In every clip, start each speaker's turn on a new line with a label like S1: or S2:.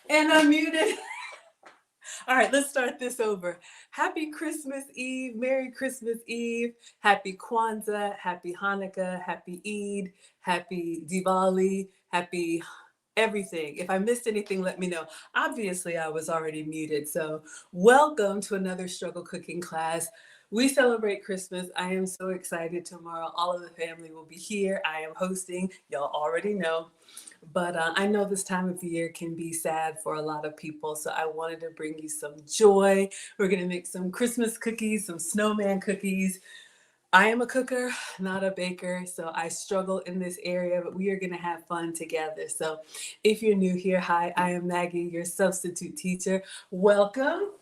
S1: And I'm muted. All right, let's start this over. Happy Christmas Eve. Merry Christmas Eve. Happy Kwanzaa. Happy Hanukkah. Happy Eid. Happy Diwali. Happy everything. If I missed anything, let me know. Obviously, I was already muted. So, welcome to another struggle cooking class. We celebrate Christmas. I am so excited tomorrow. All of the family will be here. I am hosting. Y'all already know. But I know this time of year can be sad for a lot of people, so I wanted to bring you some joy. We're gonna make some Christmas cookies, some snowman cookies. I am a cooker, not a baker, so I struggle in this area, but we are gonna have fun together. So if you're new here, hi, I am Maggie, your substitute teacher. Welcome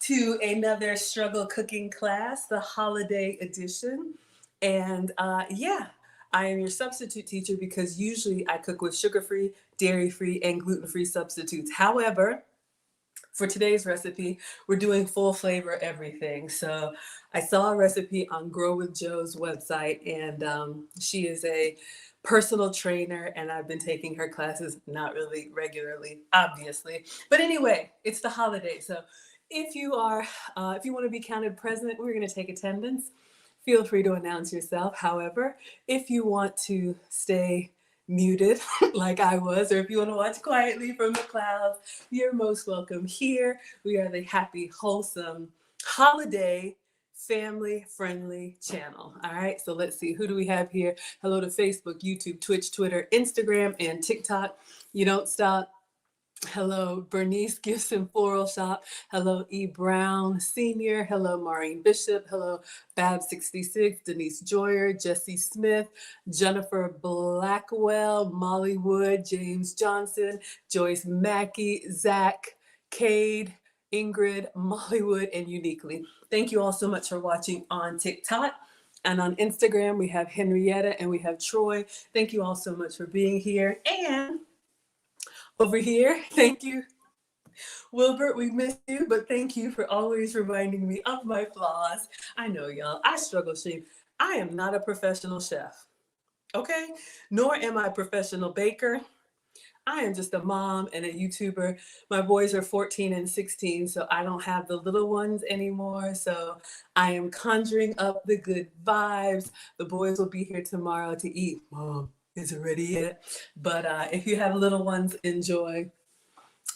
S1: to another struggle cooking class, the holiday edition. And yeah, I am your substitute teacher because usually I cook with sugar-free, dairy-free, and gluten-free substitutes. However, for today's recipe, we're doing full flavor everything. So I saw a recipe on Grow with Joe's website, and she is a personal trainer, and I've been taking her classes, not really regularly, obviously. But anyway, it's the holiday. So if you want to be counted present, we're going to take attendance. Feel free to announce yourself. However, if you want to stay muted like I was, or if you want to watch quietly from the clouds, you're most welcome here. We are the happy, wholesome, holiday, family friendly channel. All right, so let's see, who do we have here? Hello to Facebook, YouTube, Twitch, Twitter, Instagram, and TikTok. You don't stop. Hello, Bernice Gibson Floral Shop. Hello, E. Brown Sr. Hello, Maureen Bishop. Hello, Bab66, Denise Joyer, Jesse Smith, Jennifer Blackwell, Molly Wood, James Johnson, Joyce Mackey, Zach, Cade, Ingrid, Mollywood, and Uniquely. Thank you all so much for watching on TikTok. And on Instagram, we have Henrietta and we have Troy. Thank you all so much for being here. And over here, thank you, Wilbert, we miss you, but thank you for always reminding me of my flaws. I know, y'all, I struggle, Shane. I am not a professional chef, okay? Nor am I a professional baker. I am just a mom and a YouTuber. My boys are 14 and 16, so I don't have the little ones anymore. So I am conjuring up the good vibes. The boys will be here tomorrow to eat. Mom, is it ready yet? But if you have little ones, enjoy.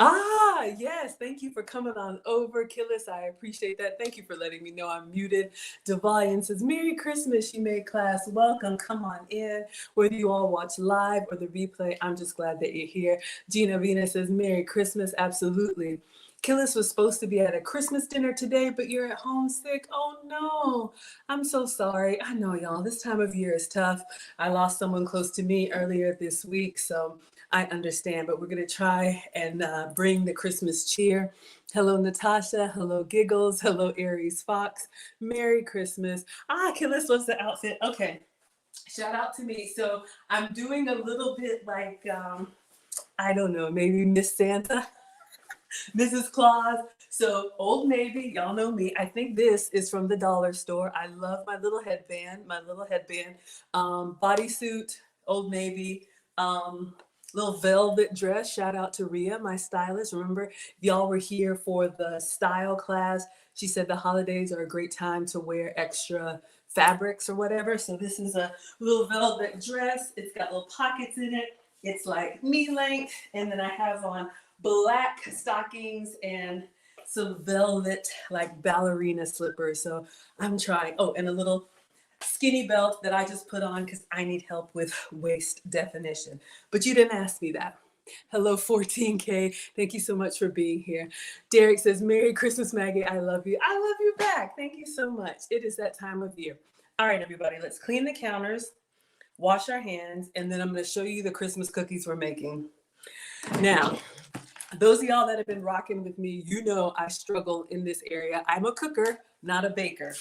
S1: Ah, yes. Thank you for coming on over, Killis. I appreciate that. Thank you for letting me know I'm muted. Devalian says, Merry Christmas, she made class. Welcome. Come on in. Whether you all watch live or the replay, I'm just glad that you're here. Gina Vina says, Merry Christmas. Absolutely. Killis was supposed to be at a Christmas dinner today, but you're at home sick. Oh no, I'm so sorry. I know, y'all, this time of year is tough. I lost someone close to me earlier this week, so I understand, but we're going to try and bring the Christmas cheer. Hello, Natasha. Hello, Giggles. Hello, Aries Fox. Merry Christmas. Ah, Killis loves the outfit. Okay. Shout out to me. So I'm doing a little bit like, I don't know, maybe Miss Santa, Mrs. Claus. So Old Navy, y'all know me. I think this is from the dollar store. I love my little headband, bodysuit, Old Navy. Little velvet dress. Shout out to Rhea, my stylist. Remember, y'all were here for the style class. She said the holidays are a great time to wear extra fabrics or whatever. So this is a little velvet dress. It's got little pockets in it. It's like knee length. And then I have on black stockings and some velvet like ballerina slippers. So I'm trying. Oh, and a little skinny belt that I just put on because I need help with waist definition. But you didn't ask me that. Hello, 14K. Thank you so much for being here. Derek says, Merry Christmas, Maggie. I love you. I love you back. Thank you so much. It is that time of year. All right, everybody, let's clean the counters, wash our hands, and then I'm going to show you the Christmas cookies we're making. Now, those of y'all that have been rocking with me, you know I struggle in this area. I'm a cooker, not a baker.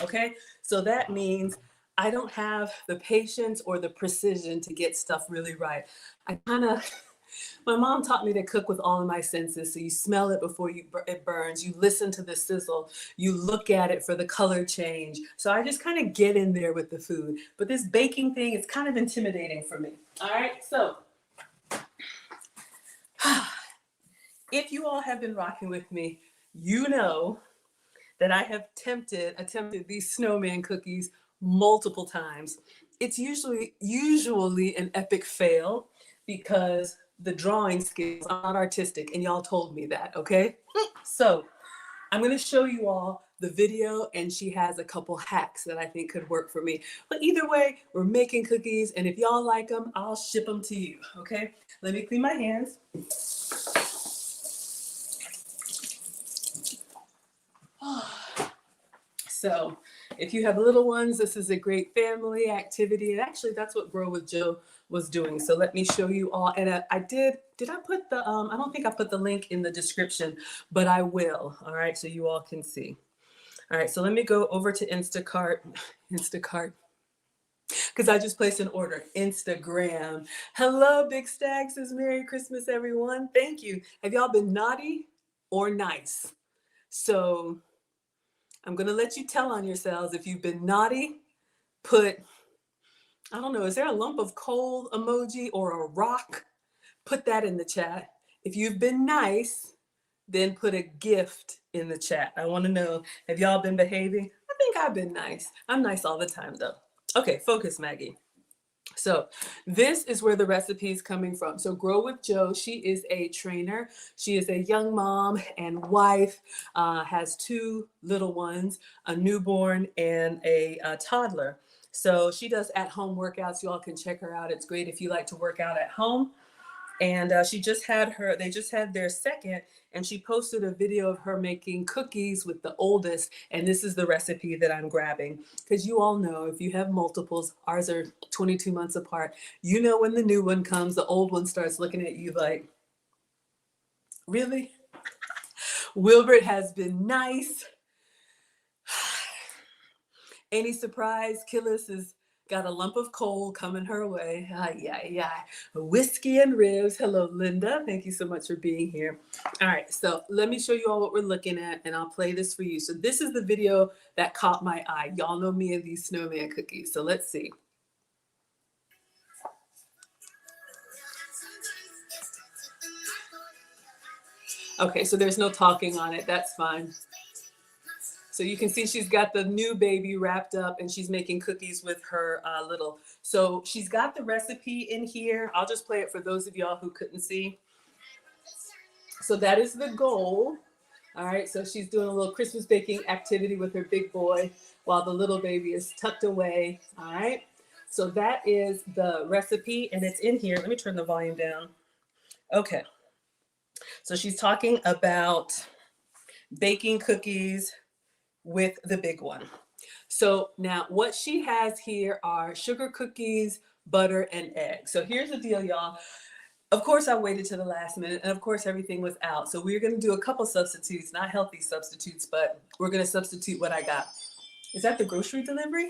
S1: Okay? So that means I don't have the patience or the precision to get stuff really right. My mom taught me to cook with all of my senses. So you smell it before it burns. You listen to the sizzle. You look at it for the color change. So I just kind of get in there with the food. But this baking thing is kind of intimidating for me. All right? So if you all have been rocking with me, you know that I have attempted these snowman cookies multiple times. It's usually an epic fail because the drawing skills are not artistic, and y'all told me that, okay? So I'm gonna show you all the video, and she has a couple hacks that I think could work for me. But either way, we're making cookies, and if y'all like them, I'll ship them to you, okay? Let me clean my hands. So if you have little ones, this is a great family activity. And actually that's what Grow with Joe was doing. So let me show you all. And did I put the, I don't think I put the link in the description, but I will. All right, so you all can see. All right, so let me go over to Instacart, because I just placed an order, Instagram. Hello, Big Stag says Merry Christmas, everyone. Thank you. Have y'all been naughty or nice? So I'm going to let you tell on yourselves. If you've been naughty, put, I don't know, is there a lump of coal emoji or a rock? Put that in the chat. If you've been nice, then put a gift in the chat. I want to know, have y'all been behaving? I think I've been nice. I'm nice all the time though. Okay, focus, Maggie. So this is where the recipe is coming from. So Grow with Joe, she is a trainer. She is a young mom and wife, has two little ones, a newborn and a toddler. So she does at-home workouts. You all can check her out. It's great if you like to work out at home. And they just had their second, and she posted a video of her making cookies with the oldest. And this is the recipe that I'm grabbing. Because you all know, if you have multiples, ours are 22 months apart. You know, when the new one comes, the old one starts looking at you like, really? Wilbert has been nice. Any surprise? Killis has got a lump of coal coming her way. Yeah. Whiskey and ribs. Hello, Linda. Thank you so much for being here. All right, so let me show you all what we're looking at, and I'll play this for you. So this is the video that caught my eye. Y'all know me and these snowman cookies. So let's see. Okay, so there's no talking on it. That's fine. So you can see she's got the new baby wrapped up, and she's making cookies with her little. So she's got the recipe in here. I'll just play it for those of y'all who couldn't see. So that is the goal. All right, so she's doing a little Christmas baking activity with her big boy while the little baby is tucked away. All right, so that is the recipe, and it's in here. Let me turn the volume down. Okay, so she's talking about baking cookies with the big one. So now what she has here are sugar cookies, butter, and eggs. So here's the deal, y'all. Of course, I waited to the last minute, and of course, everything was out. So we're going to do a couple substitutes, not healthy substitutes, but we're going to substitute what I got. Is that the grocery delivery?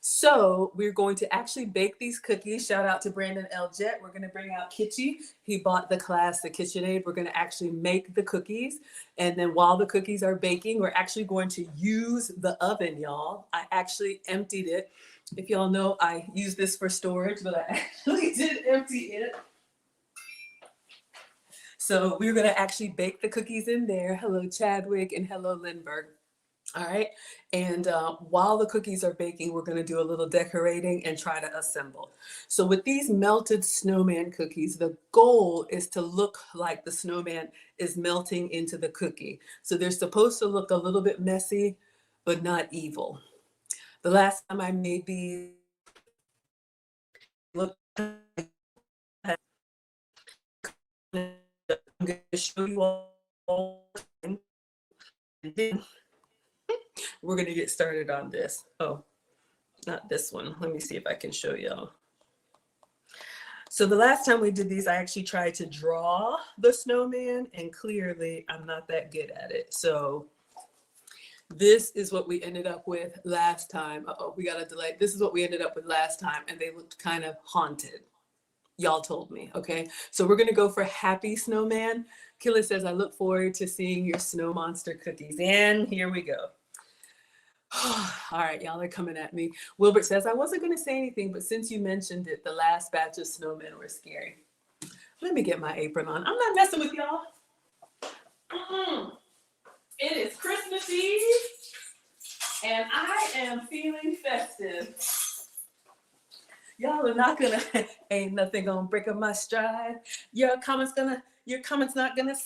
S1: So we're going to actually bake these cookies. Shout out to Brandon L. Jett. We're going to bring out Kitschy. He bought the class, the KitchenAid. We're going to actually make the cookies. And then while the cookies are baking, we're actually going to use the oven, y'all. I actually emptied it. If y'all know, I use this for storage, but I actually did empty it. So we're going to actually bake the cookies in there. Hello, Chadwick, and hello, Lindbergh. All right. And while the cookies are baking, we're going to do a little decorating and try to assemble. So with these melted snowman cookies, the goal is to look like the snowman is melting into the cookie. So they're supposed to look a little bit messy, but not evil. The last time I made these, look, I'm going to show you all, and then we're going to get started on this. Oh, not this one. Let me see if I can show y'all. So the last time we did these, I actually tried to draw the snowman, and clearly I'm not that good at it. So this is what we ended up with last time. Uh-oh, we got a delay. This is what we ended up with last time, and they looked kind of haunted. Y'all told me, okay? So we're gonna go for Happy Snowman. Killa says, I look forward to seeing your snow monster cookies. And here we go. All right, y'all are coming at me. Wilbert says, I wasn't gonna say anything, but since you mentioned it, the last batch of snowmen were scary. Let me get my apron on. I'm not messing with y'all. It is Christmas Eve, and I am feeling festive. Y'all are not gonna, ain't nothing gonna break up my stride. Your comments not gonna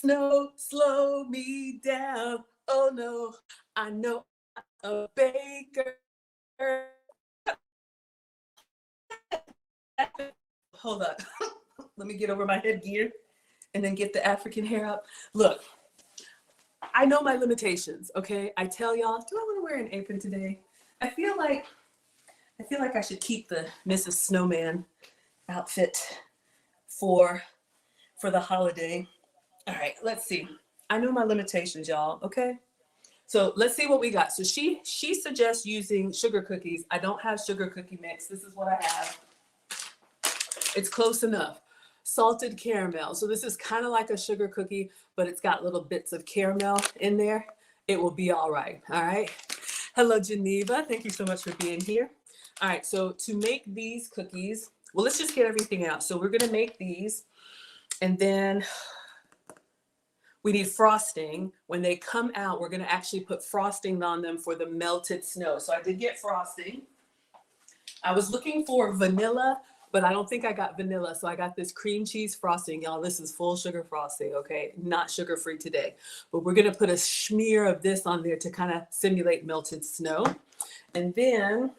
S1: slow me down. Oh no, I know I'm a baker. Hold up. Let me get over my headgear and then get the African hair up. Look, I know my limitations, okay? I tell y'all, do I want to wear an apron today? I feel like I should keep the Mrs. Snowman outfit for the holiday. All right, let's see. I know my limitations, y'all, okay? So let's see what we got. So she suggests using sugar cookies. I don't have sugar cookie mix. This is what I have. It's close enough. Salted caramel. So this is kind of like a sugar cookie, but it's got little bits of caramel in there. It will be all right. All right. Hello, Geneva. Thank you so much for being here. All right. So to make these cookies, well, let's just get everything out. So we're going to make these, and then we need frosting. When they come out, we're going to actually put frosting on them for the melted snow. So I did get frosting. I was looking for vanilla, but I don't think I got vanilla. So I got this cream cheese frosting. Y'all, this is full sugar frosting, okay? Not sugar-free today. But we're gonna put a smear of this on there to kind of simulate melted snow. And then,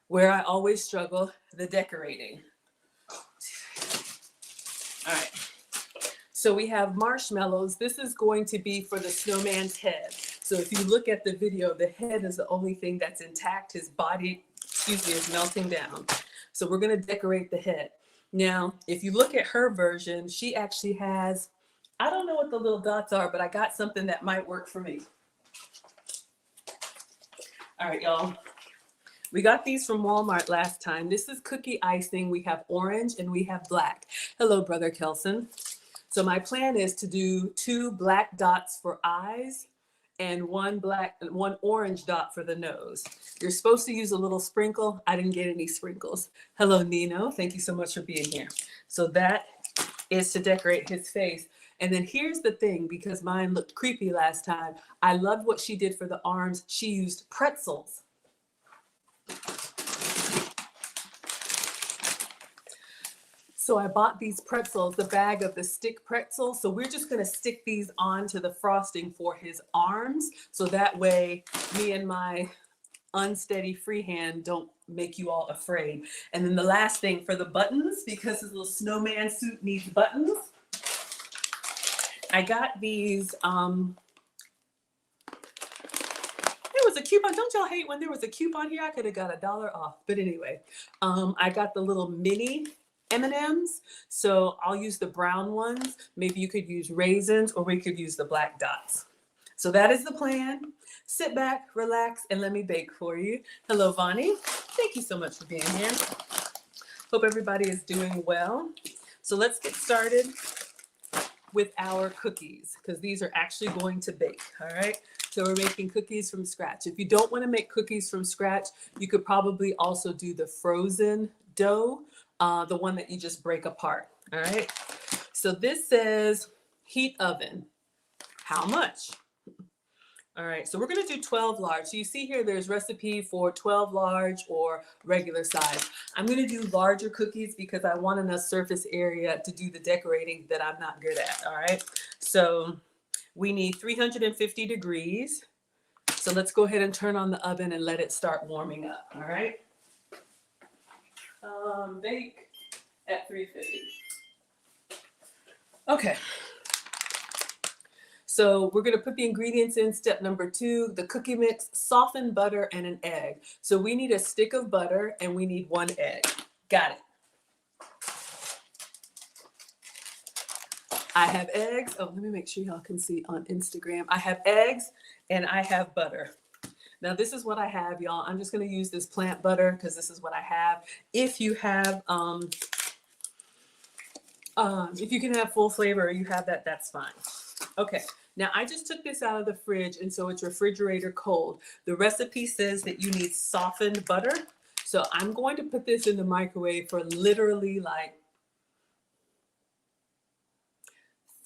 S1: where I always struggle, the decorating. All right. So we have marshmallows. This is going to be for the snowman's head. So if you look at the video, the head is the only thing that's intact. His body, is melting down. So we're going to decorate the head. Now, if you look at her version, she actually has, I don't know what the little dots are, but I got something that might work for me. All right, y'all. We got these from Walmart last time. This is cookie icing. We have orange and we have black. Hello, Brother Kelson. So my plan is to do 2 black dots for eyes and 1 orange dot for the nose. You're supposed to use a little sprinkle. I didn't get any sprinkles. Hello, Nino. Thank you so much for being here. So that is to decorate his face. And then here's the thing, because mine looked creepy last time. I loved what she did for the arms. She used pretzels. So I bought these pretzels, the bag of the stick pretzels. So we're just gonna stick these onto the frosting for his arms. So that way me and my unsteady freehand don't make you all afraid. And then the last thing for the buttons, because his little snowman suit needs buttons. I got these, there was a coupon. Don't y'all hate when there was a coupon here? I could have got $1 off, but anyway, I got the little mini M&Ms. So I'll use the brown ones. Maybe you could use raisins, or we could use the black dots. So that is the plan. Sit back, relax, and let me bake for you. Hello, Vonnie. Thank you so much for being here. Hope everybody is doing well. So let's get started with our cookies, because these are actually going to bake, all right? So we're making cookies from scratch. If you don't want to make cookies from scratch, you could probably also do the frozen dough, the one that you just break apart, all right? So this says heat oven. How much? All right, so we're gonna do 12 large. So you see here, there's recipe for 12 large or regular size. I'm gonna do larger cookies because I want enough surface area to do the decorating that I'm not good at, all right? So we need 350 degrees. So let's go ahead and turn on the oven and let it start warming up, all right? Bake at 350. Okay. So we're gonna put the ingredients in step number 2, the cookie mix, softened butter, and an egg. So we need a stick of butter and we need 1 egg. Got it. I have eggs. Oh, let me make sure y'all can see on Instagram. I have eggs and I have butter. Now this is what I have, y'all. I'm just gonna use this plant butter because this is what I have. If you have, if you can have full flavor or you have that, that's fine. Okay, now I just took this out of the fridge and so it's refrigerator cold. The recipe says that you need softened butter. So I'm going to put this in the microwave for literally like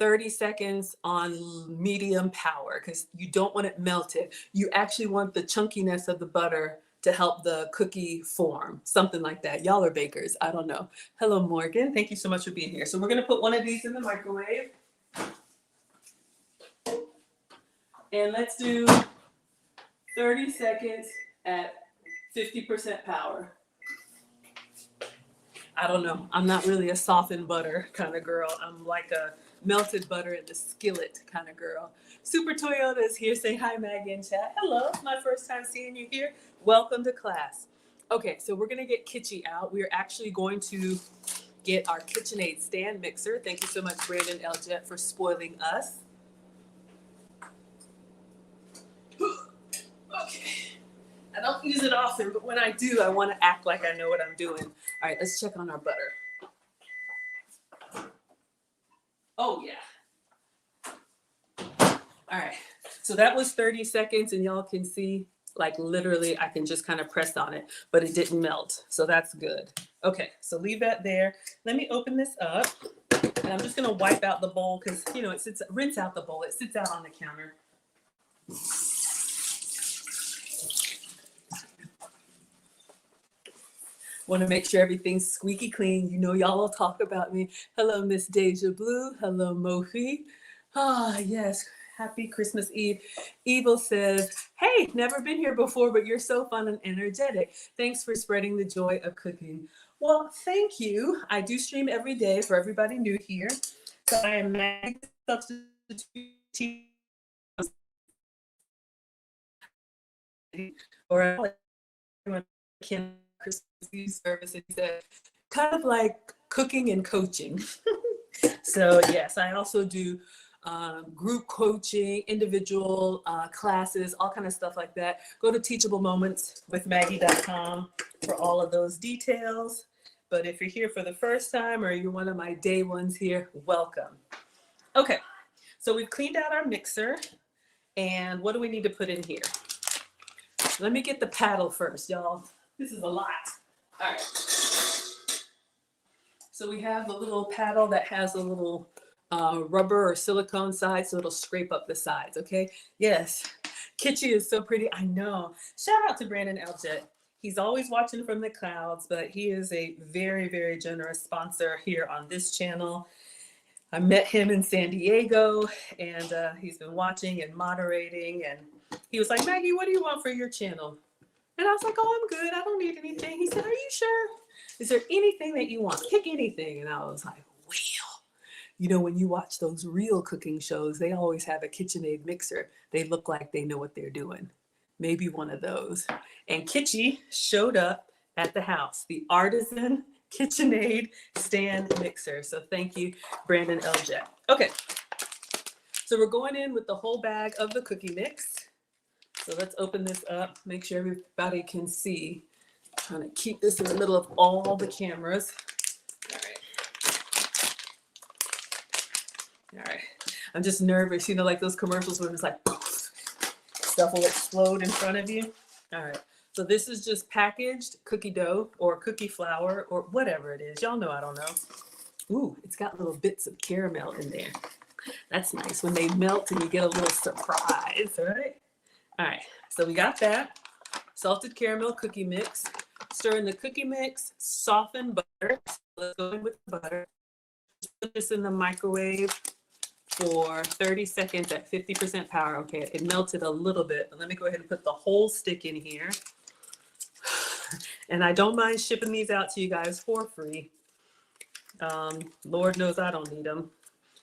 S1: 30 seconds on medium power because you don't want it melted. You actually want the chunkiness of the butter to help the cookie form, something like that. Y'all are bakers, I don't know. Hello, Morgan. Thank you so much for being here. So we're gonna put one of these in the microwave. And let's do 30 seconds at 50% power. I don't know. I'm not really a softened butter kind of girl. I'm like a melted butter in the skillet kind of girl. Super Toyota is here saying hi, Maggie in chat. Hello, my first time seeing you here. Welcome to class. Okay, so we're gonna get Kitschy out. We're actually going to get our KitchenAid stand mixer. Thank you so much, Brandon Eljet, for spoiling us. Okay. I don't use it often, but when I do, I want to act like I know what I'm doing. All right, let's check on our butter. Oh, yeah. All right, so that was 30 seconds, and y'all can see, like literally, I can just kind of press on it, but it didn't melt, so that's good. Okay, so leave that there. Let me open this up, and I'm just gonna wipe out the bowl because, you know, it sits, rinse out the bowl. It sits out on the counter. Want to make sure everything's squeaky clean. You know, y'all will talk about me. Hello, Miss Deja Blue. Hello, Mofi. Ah, yes. Happy Christmas Eve. Evil says, hey, never been here before, but you're so fun and energetic. Thanks for spreading the joy of cooking. Well, thank you. I do stream every day for everybody new here. So I am Maggie substitute or everyone can Christmas Eve service, and he said, kind of like cooking and coaching. So yes, I also do group coaching, individual classes, all kind of stuff like that. Go to teachablemoments.com for all of those details. But if you're here for the first time or you're one of my day ones here, welcome. Okay, so we've cleaned out our mixer, and what do we need to put in here? Let me get the paddle first, y'all. This is a lot. All right. So we have a little paddle that has a little rubber or silicone side, so it'll scrape up the sides, okay? Yes, Kitschy is so pretty, I know. Shout out to Brandon Eljet. He's always watching from the clouds, but he is a very, very generous sponsor here on this channel. I met him in San Diego, and he's been watching and moderating, and he was like, Maggie, what do you want for your channel? And I was like, oh, I'm good. I don't need anything. He said, are you sure? Is there anything that you want? Pick anything. And I was like, well, you know, when you watch those real cooking shows, they always have a KitchenAid mixer. They look like they know what they're doing. Maybe one of those. And Kitschy showed up at the house, the artisan KitchenAid stand mixer. So thank you, Brandon Eljet. Okay, so we're going in with the whole bag of the cookie mix. So let's open this up, make sure everybody can see. I'm trying to keep this in the middle of all the cameras. All right. All right. I'm just nervous, you know, like those commercials where it's like, poof, stuff will explode in front of you. All right. So this is just packaged cookie dough or cookie flour or whatever it is. Y'all know I don't know. Ooh, it's got little bits of caramel in there. That's nice when they melt and you get a little surprise, right? All right, so we got that. Salted caramel cookie mix. Stir in the cookie mix, soften butter. So let's go in with the butter. Put this in the microwave for 30 seconds at 50% power. Okay, it melted a little bit, but let me go ahead and put the whole stick in here. And I don't mind shipping these out to you guys for free. Lord knows I don't need them.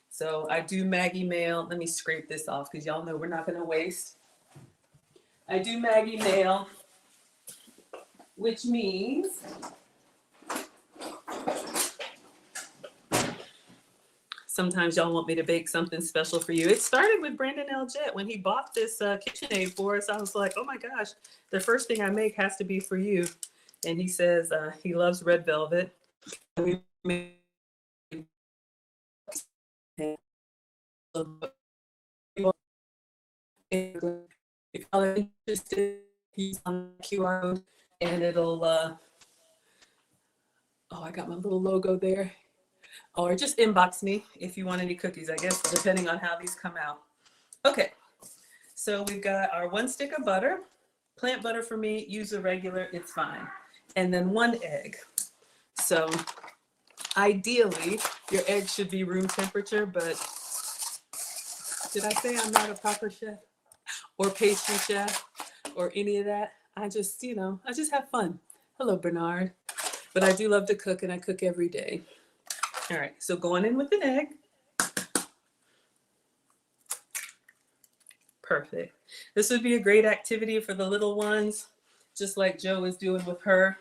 S1: So I do Maggie mail. Let me scrape this off because y'all know we're not going to waste. I do Maggie mail, which means sometimes y'all want me to bake something special for you. It started with Brandon Eljet. When he bought this KitchenAid for us, I was like, oh my gosh, the first thing I make has to be for you. And he says he loves red velvet. We made if y'all are interested, he's on the QR code and it'll, oh, I got my little logo there. Or just inbox me if you want any cookies, I guess, depending on how these come out. Okay, so we've got our 1 stick of butter. Plant butter for me, use a regular, it's fine. And then 1 egg. So ideally, your egg should be room temperature, but did I say I'm not a proper chef or pastry chef or any of that? I just, I just have fun. Hello, Bernard. But I do love to cook, and I cook every day. All right, so going in with an egg. Perfect. This would be a great activity for the little ones, just like Joe is doing with her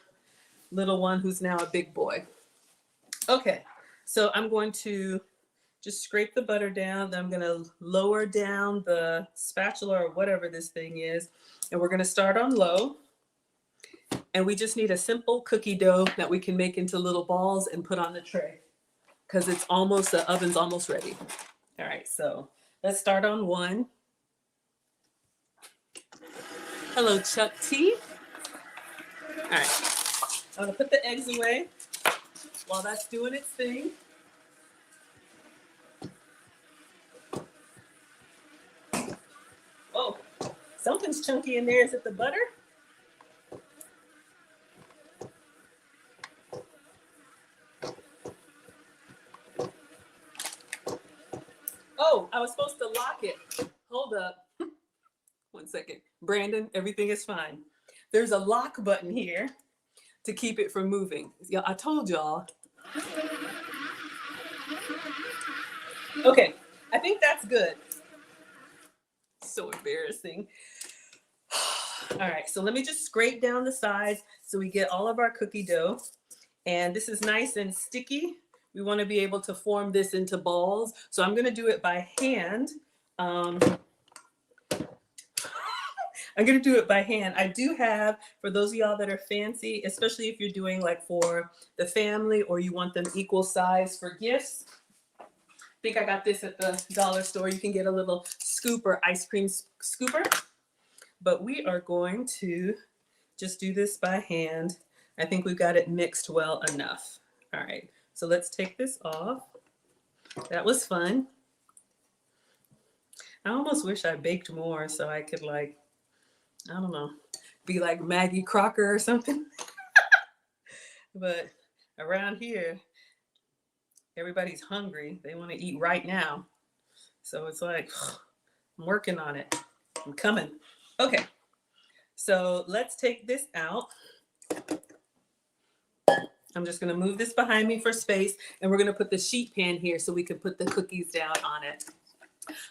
S1: little one who's now a big boy. Okay, so I'm going to just scrape the butter down. Then I'm going to lower down the spatula or whatever this thing is. And we're going to start on low. And we just need a simple cookie dough that we can make into little balls and put on the tray, because the oven's almost ready. All right, so let's start on 1. Hello, Chuck T. All right, I'm gonna put the eggs away while that's doing its thing. Oh, something's chunky in there. Is it the butter? Oh, I was supposed to lock it. Hold up. 1 second. Brandon, everything is fine. There's a lock button here to keep it from moving. Yeah, I told y'all. Okay, I think that's good. So embarrassing. All right, so let me just scrape down the sides so we get all of our cookie dough. And this is nice and sticky. We want to be able to form this into balls. So I'm going to do it by hand. I'm going to do it by hand. I do have, for those of y'all that are fancy, especially if you're doing like for the family or you want them equal size for gifts. I think I got this at the dollar store. You can get a little scooper, ice cream scooper. But we are going to just do this by hand. I think we've got it mixed well enough. All right, so let's take this off. That was fun. I almost wish I baked more so I could, like, I don't know, be like Maggie Crocker or something. But around here, everybody's hungry. They want to eat right now. So it's like, I'm working on it. I'm coming. Okay, so let's take this out. I'm just going to move this behind me for space, and we're going to put the sheet pan here so we can put the cookies down on it.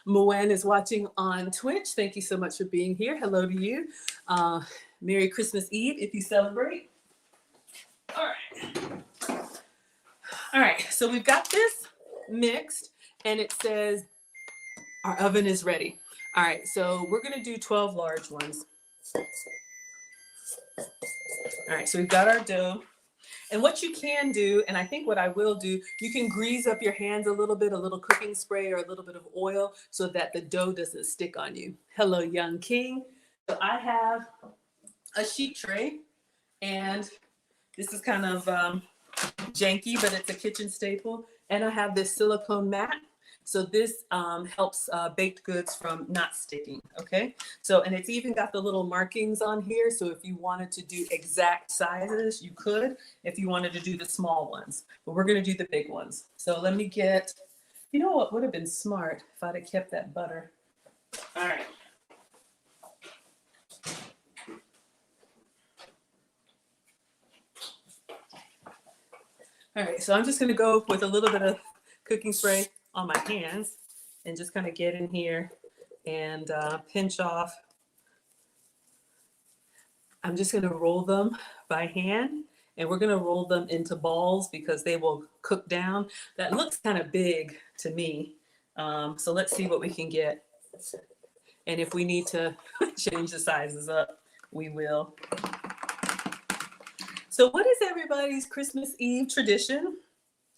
S1: Moen is watching on Twitch. Thank you so much for being here. Hello to you. Merry Christmas Eve if you celebrate. All right. All right, so we've got this mixed, and it says our oven is ready. All right, so we're going to do 12 large ones. All right, so we've got our dough. And what you can do, and I think what I will do, you can grease up your hands a little bit, a little cooking spray or a little bit of oil so that the dough doesn't stick on you. Hello, Young King. So I have a sheet tray, and this is kind of janky, but it's a kitchen staple. And I have this silicone mat. So this helps baked goods from not sticking, okay? So, and it's even got the little markings on here. So if you wanted to do exact sizes, you could, if you wanted to do the small ones. But we're gonna do the big ones. So let me get, you know what would have been smart if I'd have kept that butter. All right. All right, so I'm just gonna go with a little bit of cooking spray on my hands and just kind of get in here and pinch off. I'm just going to roll them by hand, and we're going to roll them into balls because they will cook down. That looks kind of big to me. So let's see what we can get. And if we need to change the sizes up, we will. So what is everybody's Christmas Eve tradition?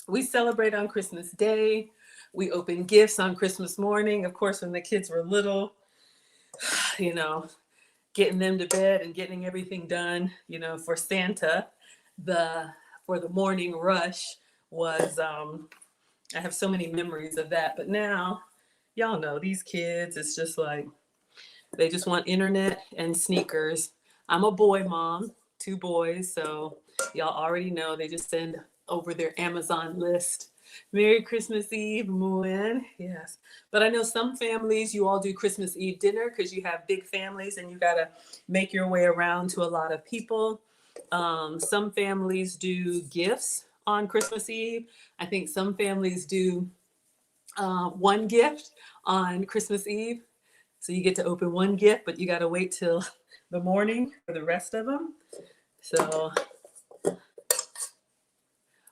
S1: We celebrate on Christmas Day. We open gifts on Christmas morning. Of course, when the kids were little, you know, getting them to bed and getting everything done, you know, for Santa, for the morning rush was I have so many memories of that. But now, y'all know these kids, it's just like they just want internet and sneakers. I'm a boy mom, two boys, so y'all already know they just send over their Amazon list. Merry Christmas Eve, Moon. Yes. But I know some families, you all do Christmas Eve dinner because you have big families and you got to make your way around to a lot of people. Some families do gifts on Christmas Eve. I think some families do one gift on Christmas Eve. So you get to open one gift, but you got to wait till the morning for the rest of them. So,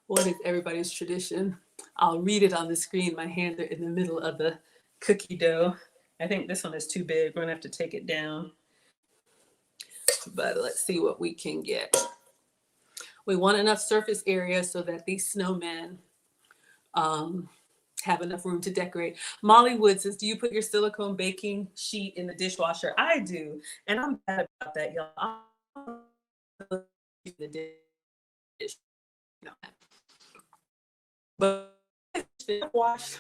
S1: what is everybody's tradition? I'll read it on the screen. My hands are in the middle of the cookie dough. I think this one is too big. We're going to have to take it down. But let's see what we can get. We want enough surface area so that these snowmen have enough room to decorate. Molly Wood says, do you put your silicone baking sheet in the dishwasher? I do. And I'm bad about that, y'all. I'm the dish. But wash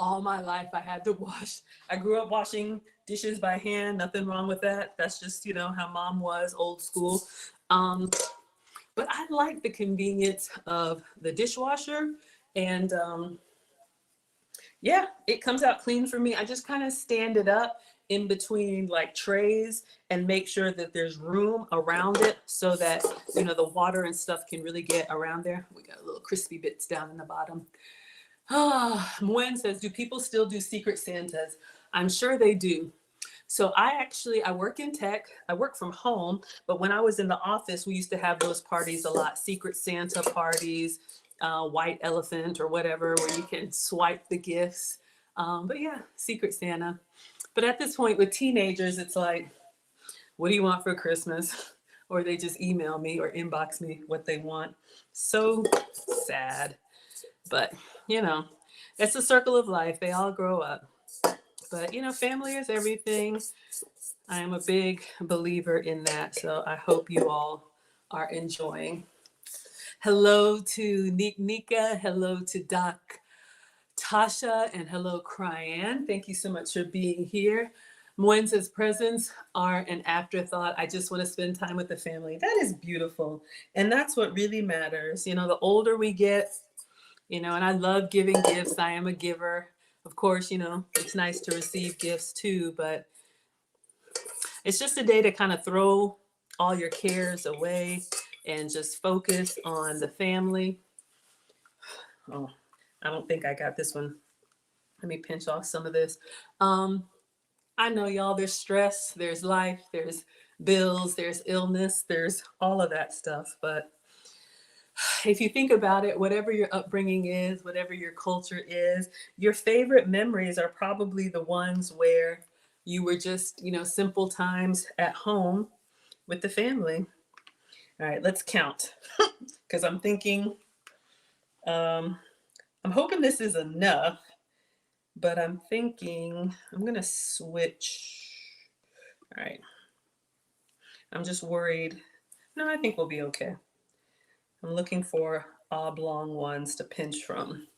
S1: all my life. I had to wash. I grew up washing dishes by hand. Nothing wrong with that. That's just, how mom was, old school. But I like the convenience of the dishwasher. And yeah, it comes out clean for me. I just kind of stand it up in between like trays and make sure that there's room around it so that, the water and stuff can really get around there. We got little crispy bits down in the bottom. Moen says, do people still do Secret Santas? I'm sure they do. So I work in tech. I work from home, but when I was in the office, we used to have those parties a lot, Secret Santa parties, White Elephant or whatever, where you can swipe the gifts. But yeah, Secret Santa. But at this point with teenagers, it's like, what do you want for Christmas? Or they just email me or inbox me what they want. So sad. But, it's a circle of life. They all grow up. But, family is everything. I am a big believer in that. So I hope you all are enjoying. Hello to Nika. Hello to Doc Tasha. And hello, Cryan. Thank you so much for being here. Moen's presents are an afterthought. I just want to spend time with the family. That is beautiful. And that's what really matters. The older we get, and I love giving gifts. I am a giver. Of course, it's nice to receive gifts too, but it's just a day to kind of throw all your cares away and just focus on the family. Oh, I don't think I got this one. Let me pinch off some of this. I know, y'all, there's stress, there's life, there's bills, there's illness, there's all of that stuff. But if you think about it, whatever your upbringing is, whatever your culture is, your favorite memories are probably the ones where you were just, simple times at home with the family. All right, let's count because I'm thinking, I'm hoping this is enough, but I'm thinking I'm going to switch. All right. I'm just worried. No, I think we'll be okay. I'm looking for oblong ones to pinch from.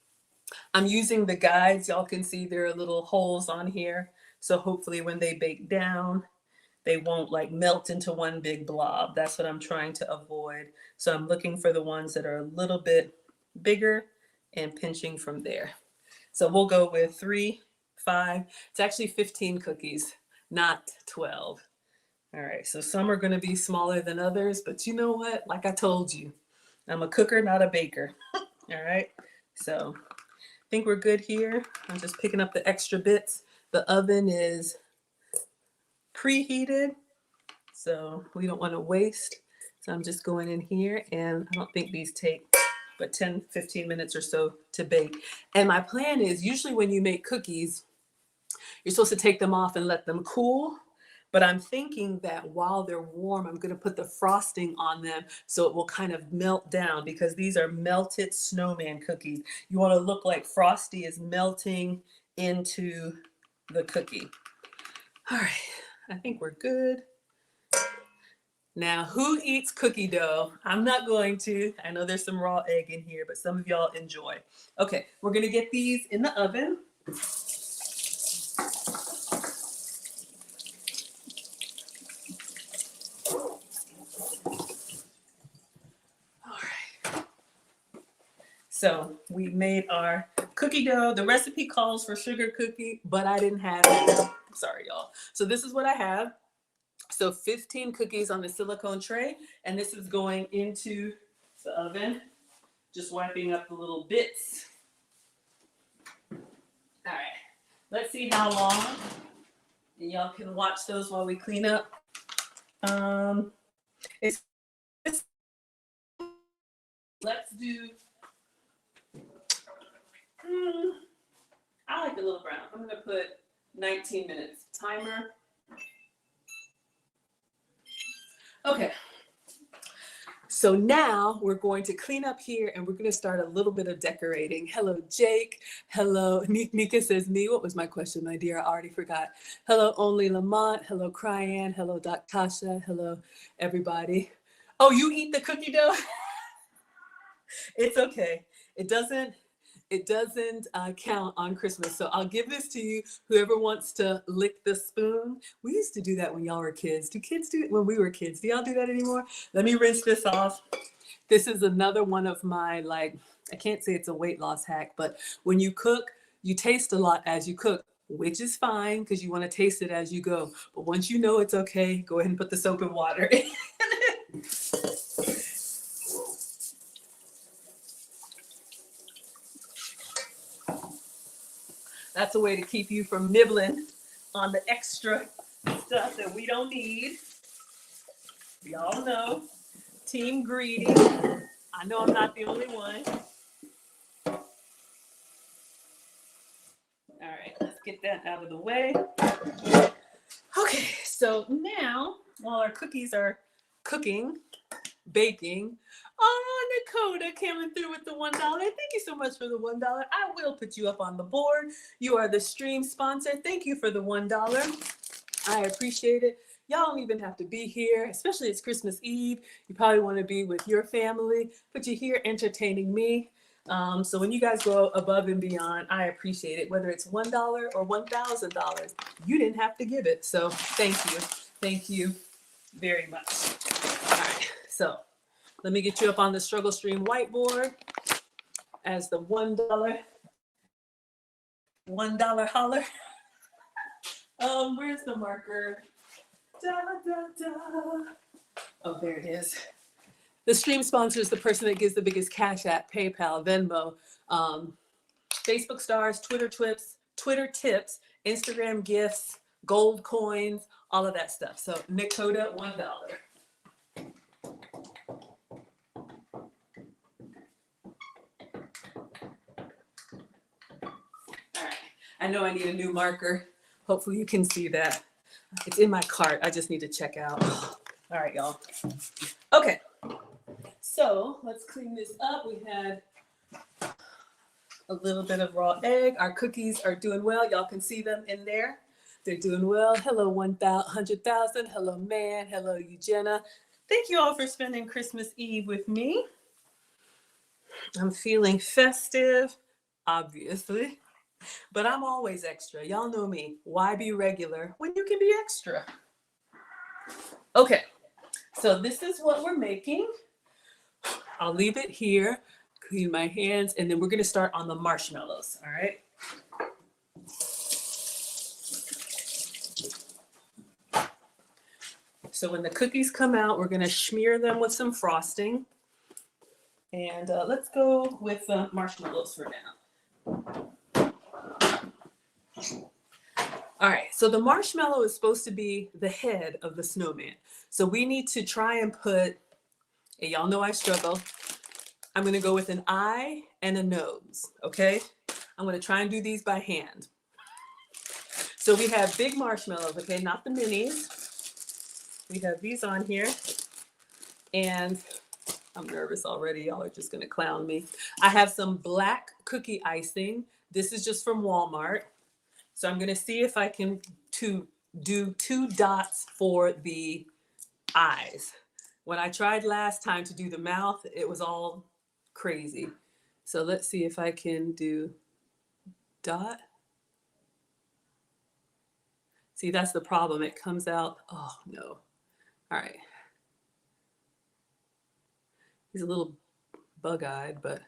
S1: I'm using the guides. Y'all can see there are little holes on here. So hopefully when they bake down, they won't like melt into one big blob. That's what I'm trying to avoid. So I'm looking for the ones that are a little bit bigger and pinching from there. So we'll go with 3, 5. It's actually 15 cookies, not 12. All right, so some are going to be smaller than others, but you know what? Like I told you, I'm a cooker, not a baker. All right, so I think we're good here. I'm just picking up the extra bits. The oven is preheated, so we don't want to waste. So I'm just going in here, and I don't think these take but 10, 15 minutes or so to bake. And my plan is usually when you make cookies, you're supposed to take them off and let them cool. But I'm thinking that while they're warm, I'm going to put the frosting on them so it will kind of melt down because these are melted snowman cookies. You want to look like Frosty is melting into the cookie. All right, I think we're good. Now, who eats cookie dough? I'm not going to. I know there's some raw egg in here, but some of y'all enjoy. Okay, we're gonna get these in the oven. All right. So we made our cookie dough. The recipe calls for sugar cookie, but I didn't have it. Sorry, y'all. So this is what I have. So 15 cookies on the silicone tray, and this is going into the oven. Just wiping up the little bits. All right, let's see how long. And y'all can watch those while we clean up. It's let's do. I like a little brown. I'm gonna put 19 minutes timer. Okay. So now we're going to clean up here and we're going to start a little bit of decorating. Hello, Jake. Hello, Nika says me. What was my question, my dear? I already forgot. Hello, Only Lamont. Hello, Cryan. Hello, Doc Tasha. Hello, everybody. Oh, you eat the cookie dough? It's okay. It doesn't count on Christmas. So I'll give this to you. Whoever wants to lick the spoon. We used to do that when y'all were kids. Do kids do it when we were kids? Do y'all do that anymore? Let me rinse this off. This is another one of my, like, I can't say it's a weight loss hack, but when you cook, you taste a lot as you cook, which is fine because you want to taste it as you go. But once you know it's okay, go ahead and put the soap and water in. That's a way to keep you from nibbling on the extra stuff that we don't need. Y'all know, team greedy. I know I'm not the only one. All right, let's get that out of the way. Okay, so now while our cookies are cooking, baking, oh, Dakota coming through with the $1. Thank you so much for the $1. I will put you up on the board. You are the stream sponsor. Thank you for the $1. I appreciate it. Y'all don't even have to be here, especially it's Christmas Eve. You probably want to be with your family, but you're here entertaining me. So when you guys go above and beyond, I appreciate it. Whether it's $1 or $1,000, you didn't have to give it. So thank you. Thank you very much. All right. So let me get you up on the Struggle Stream whiteboard as the $1 holler. Where's the marker? Da, da, da. Oh, there it is. The stream sponsor is the person that gives the biggest cash app, PayPal, Venmo, Facebook stars, Twitter tips, Instagram gifts, gold coins, all of that stuff. So Nakota, $1. All right, I know I need a new marker. Hopefully you can see that. It's in my cart. I just need to check out. All right, y'all. Okay, so let's clean this up. We had a little bit of raw egg. Our cookies are doing well. Y'all can see them in there. They're doing well. Hello, 100,000. Hello, man. Hello, Eugenia. Thank you all for spending Christmas Eve with me. I'm feeling festive, obviously, but I'm always extra. Y'all know me. Why be regular when you can be extra? Okay, so this is what we're making. I'll leave it here, clean my hands, and then we're gonna start on the marshmallows, all right? So when the cookies come out, we're gonna smear them with some frosting. And let's go with marshmallows for now. All right, so the marshmallow is supposed to be the head of the snowman. So we need to try and put, and y'all know I struggle. I'm gonna go with an eye and a nose, okay? I'm gonna try and do these by hand. So we have big marshmallows, okay, not the minis. We have these on here. And I'm nervous already. Y'all are just gonna clown me. I have some black cookie icing. This is just from Walmart. So I'm gonna see if I can do 2 dots for the eyes. When I tried last time to do the mouth, it was all crazy. So let's see if I can do dot. See, that's the problem. It comes out, oh no. All right. He's a little bug-eyed, but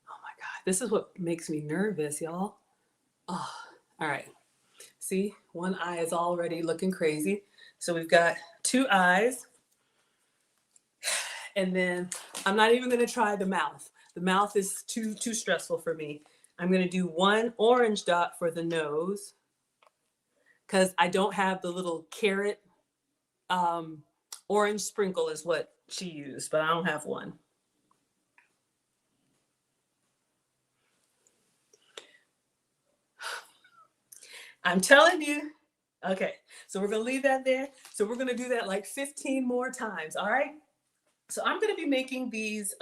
S1: oh my God, this is what makes me nervous, y'all. Oh, all right. See, one eye is already looking crazy. So we've got 2 eyes. And then I'm not even gonna try the mouth. The mouth is too stressful for me. I'm gonna do 1 orange dot for the nose because I don't have the little carrot. Orange sprinkle is what she used, but I don't have one. I'm telling you. Okay, so we're gonna leave that there. So we're gonna do that like 15 more times, all right? So I'm gonna be making these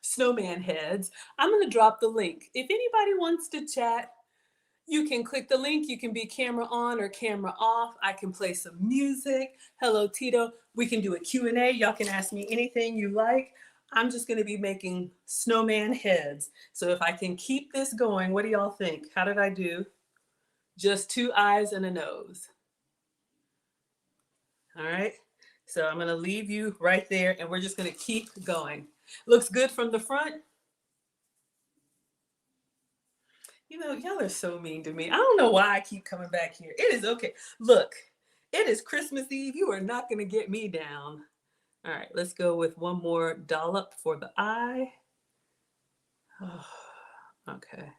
S1: snowman heads. I'm gonna drop the link. If anybody wants to chat, you can click the link. You can be camera on or camera off. I can play some music. Hello, Tito. We can do a Q&A. Y'all can ask me anything you like. I'm just gonna be making snowman heads. So if I can keep this going, what do y'all think? How did I do? Just 2 eyes and a nose. All right. So I'm going to leave you right there and we're just going to keep going. Looks good from the front. You know, y'all are so mean to me. I don't know why I keep coming back here. It is okay. Look, it is Christmas Eve. You are not going to get me down. All right, let's go with one more dollop for the eye. Oh, okay.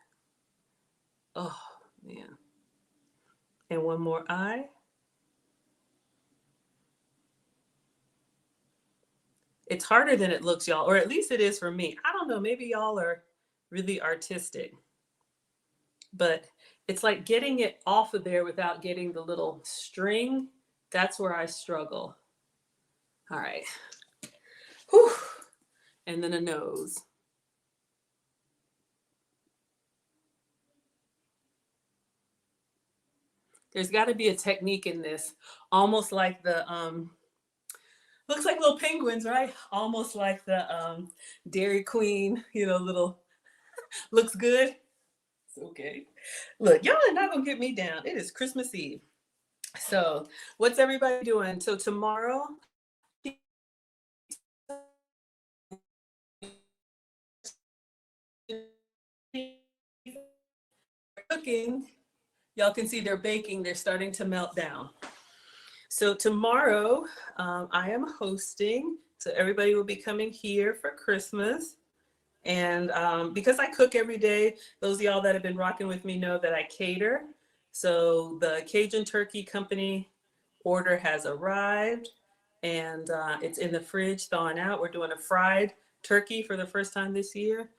S1: Oh, man. And one more eye. It's harder than it looks, y'all, or at least it is for me. I don't know. Maybe y'all are really artistic. But it's like getting it off of there without getting the little string. That's where I struggle. All right. Whew. And then a nose. There's got to be a technique in this, almost like the looks like little penguins, right? Almost like the Dairy Queen, you know, little looks good. It's okay. Look, y'all are not gonna get me down. It is Christmas Eve. So what's everybody doing? So tomorrow cooking, y'all can see they're baking, they're starting to melt down. So tomorrow I am hosting, so everybody will be coming here for Christmas. And because I cook every day, those of y'all that have been rocking with me know that I cater. So the Cajun Turkey Company order has arrived and it's in the fridge thawing out. We're doing a fried turkey for the first time this year.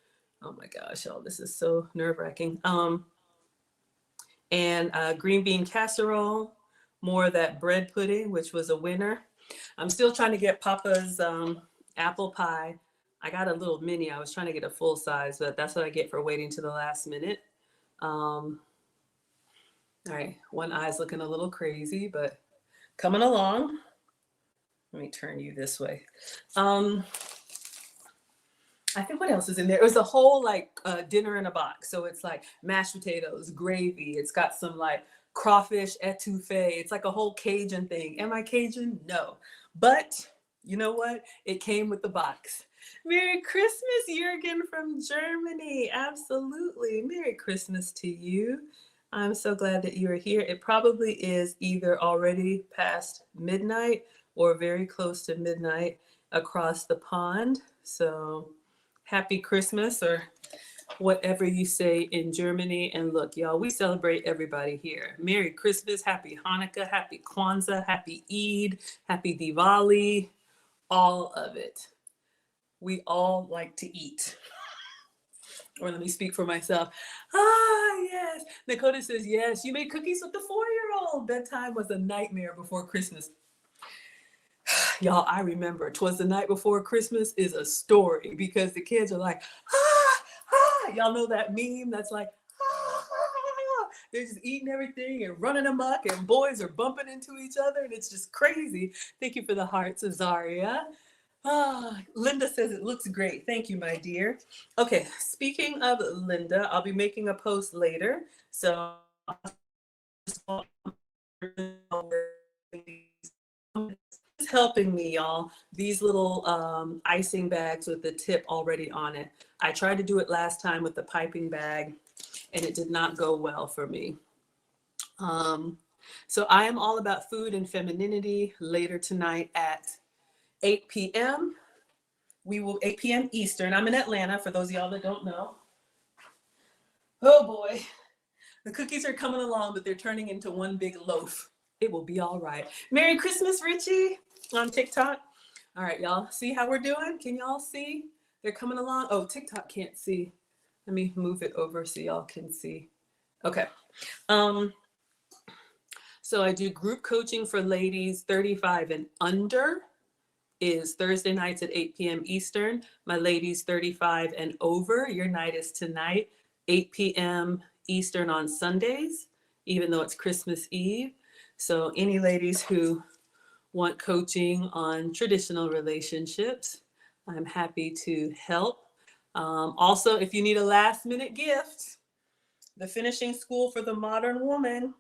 S1: Oh my gosh, y'all, this is so nerve-wracking. And green bean casserole, more of that bread pudding, which was a winner. I'm still trying to get Papa's apple pie. I got a little mini. I was trying to get a full size, but that's what I get for waiting to the last minute. All right, one eye's looking a little crazy, but coming along. Let me turn you this way. I think what else is in there? It was a whole like dinner in a box. So it's like mashed potatoes, gravy. It's got some like crawfish etouffee. It's like a whole Cajun thing. Am I Cajun? No. But you know what? It came with the box. Merry Christmas, Jürgen from Germany. Absolutely. Merry Christmas to you. I'm so glad that you are here. It probably is either already past midnight or very close to midnight across the pond. So happy Christmas or whatever you say in Germany. And look, y'all, we celebrate everybody here. Merry Christmas, happy Hanukkah, happy Kwanzaa, happy Eid, happy Diwali, all of it. We all like to eat. Or let me speak for myself. Ah, yes. Dakota says, yes, you made cookies with the 4-year-old. Bedtime was a nightmare before Christmas. Y'all, I remember 'twas the night before Christmas is a story because the kids are like, ah, ah. Y'all know that meme that's like, ah, ah. They're just eating everything and running amok, and boys are bumping into each other, and it's just crazy. Thank you for the hearts, Azaria. Linda says it looks great. Thank you, my dear. Okay, speaking of Linda, I'll be making a post later. So it's helping me, y'all. These little icing bags with the tip already on it. I tried to do it last time with the piping bag, and it did not go well for me. So I am all about food and femininity later tonight at 8 p.m. 8 p.m. Eastern. I'm in Atlanta, for those of y'all that don't know. Oh boy, the cookies are coming along, but they're turning into one big loaf. It will be all right. Merry Christmas, Richie, on TikTok. All right, y'all, see how we're doing? Can y'all see? They're coming along. Oh, TikTok can't see. Let me move it over so y'all can see. Okay. So I do group coaching for ladies 35 and under. Is Thursday nights at 8 p.m. Eastern. My ladies 35 and over, your night is tonight, 8 p.m. Eastern on Sundays, even though it's Christmas Eve. So any ladies who want coaching on traditional relationships, I'm happy to help. Also, if you need a last minute gift, the Finishing School for the Modern Woman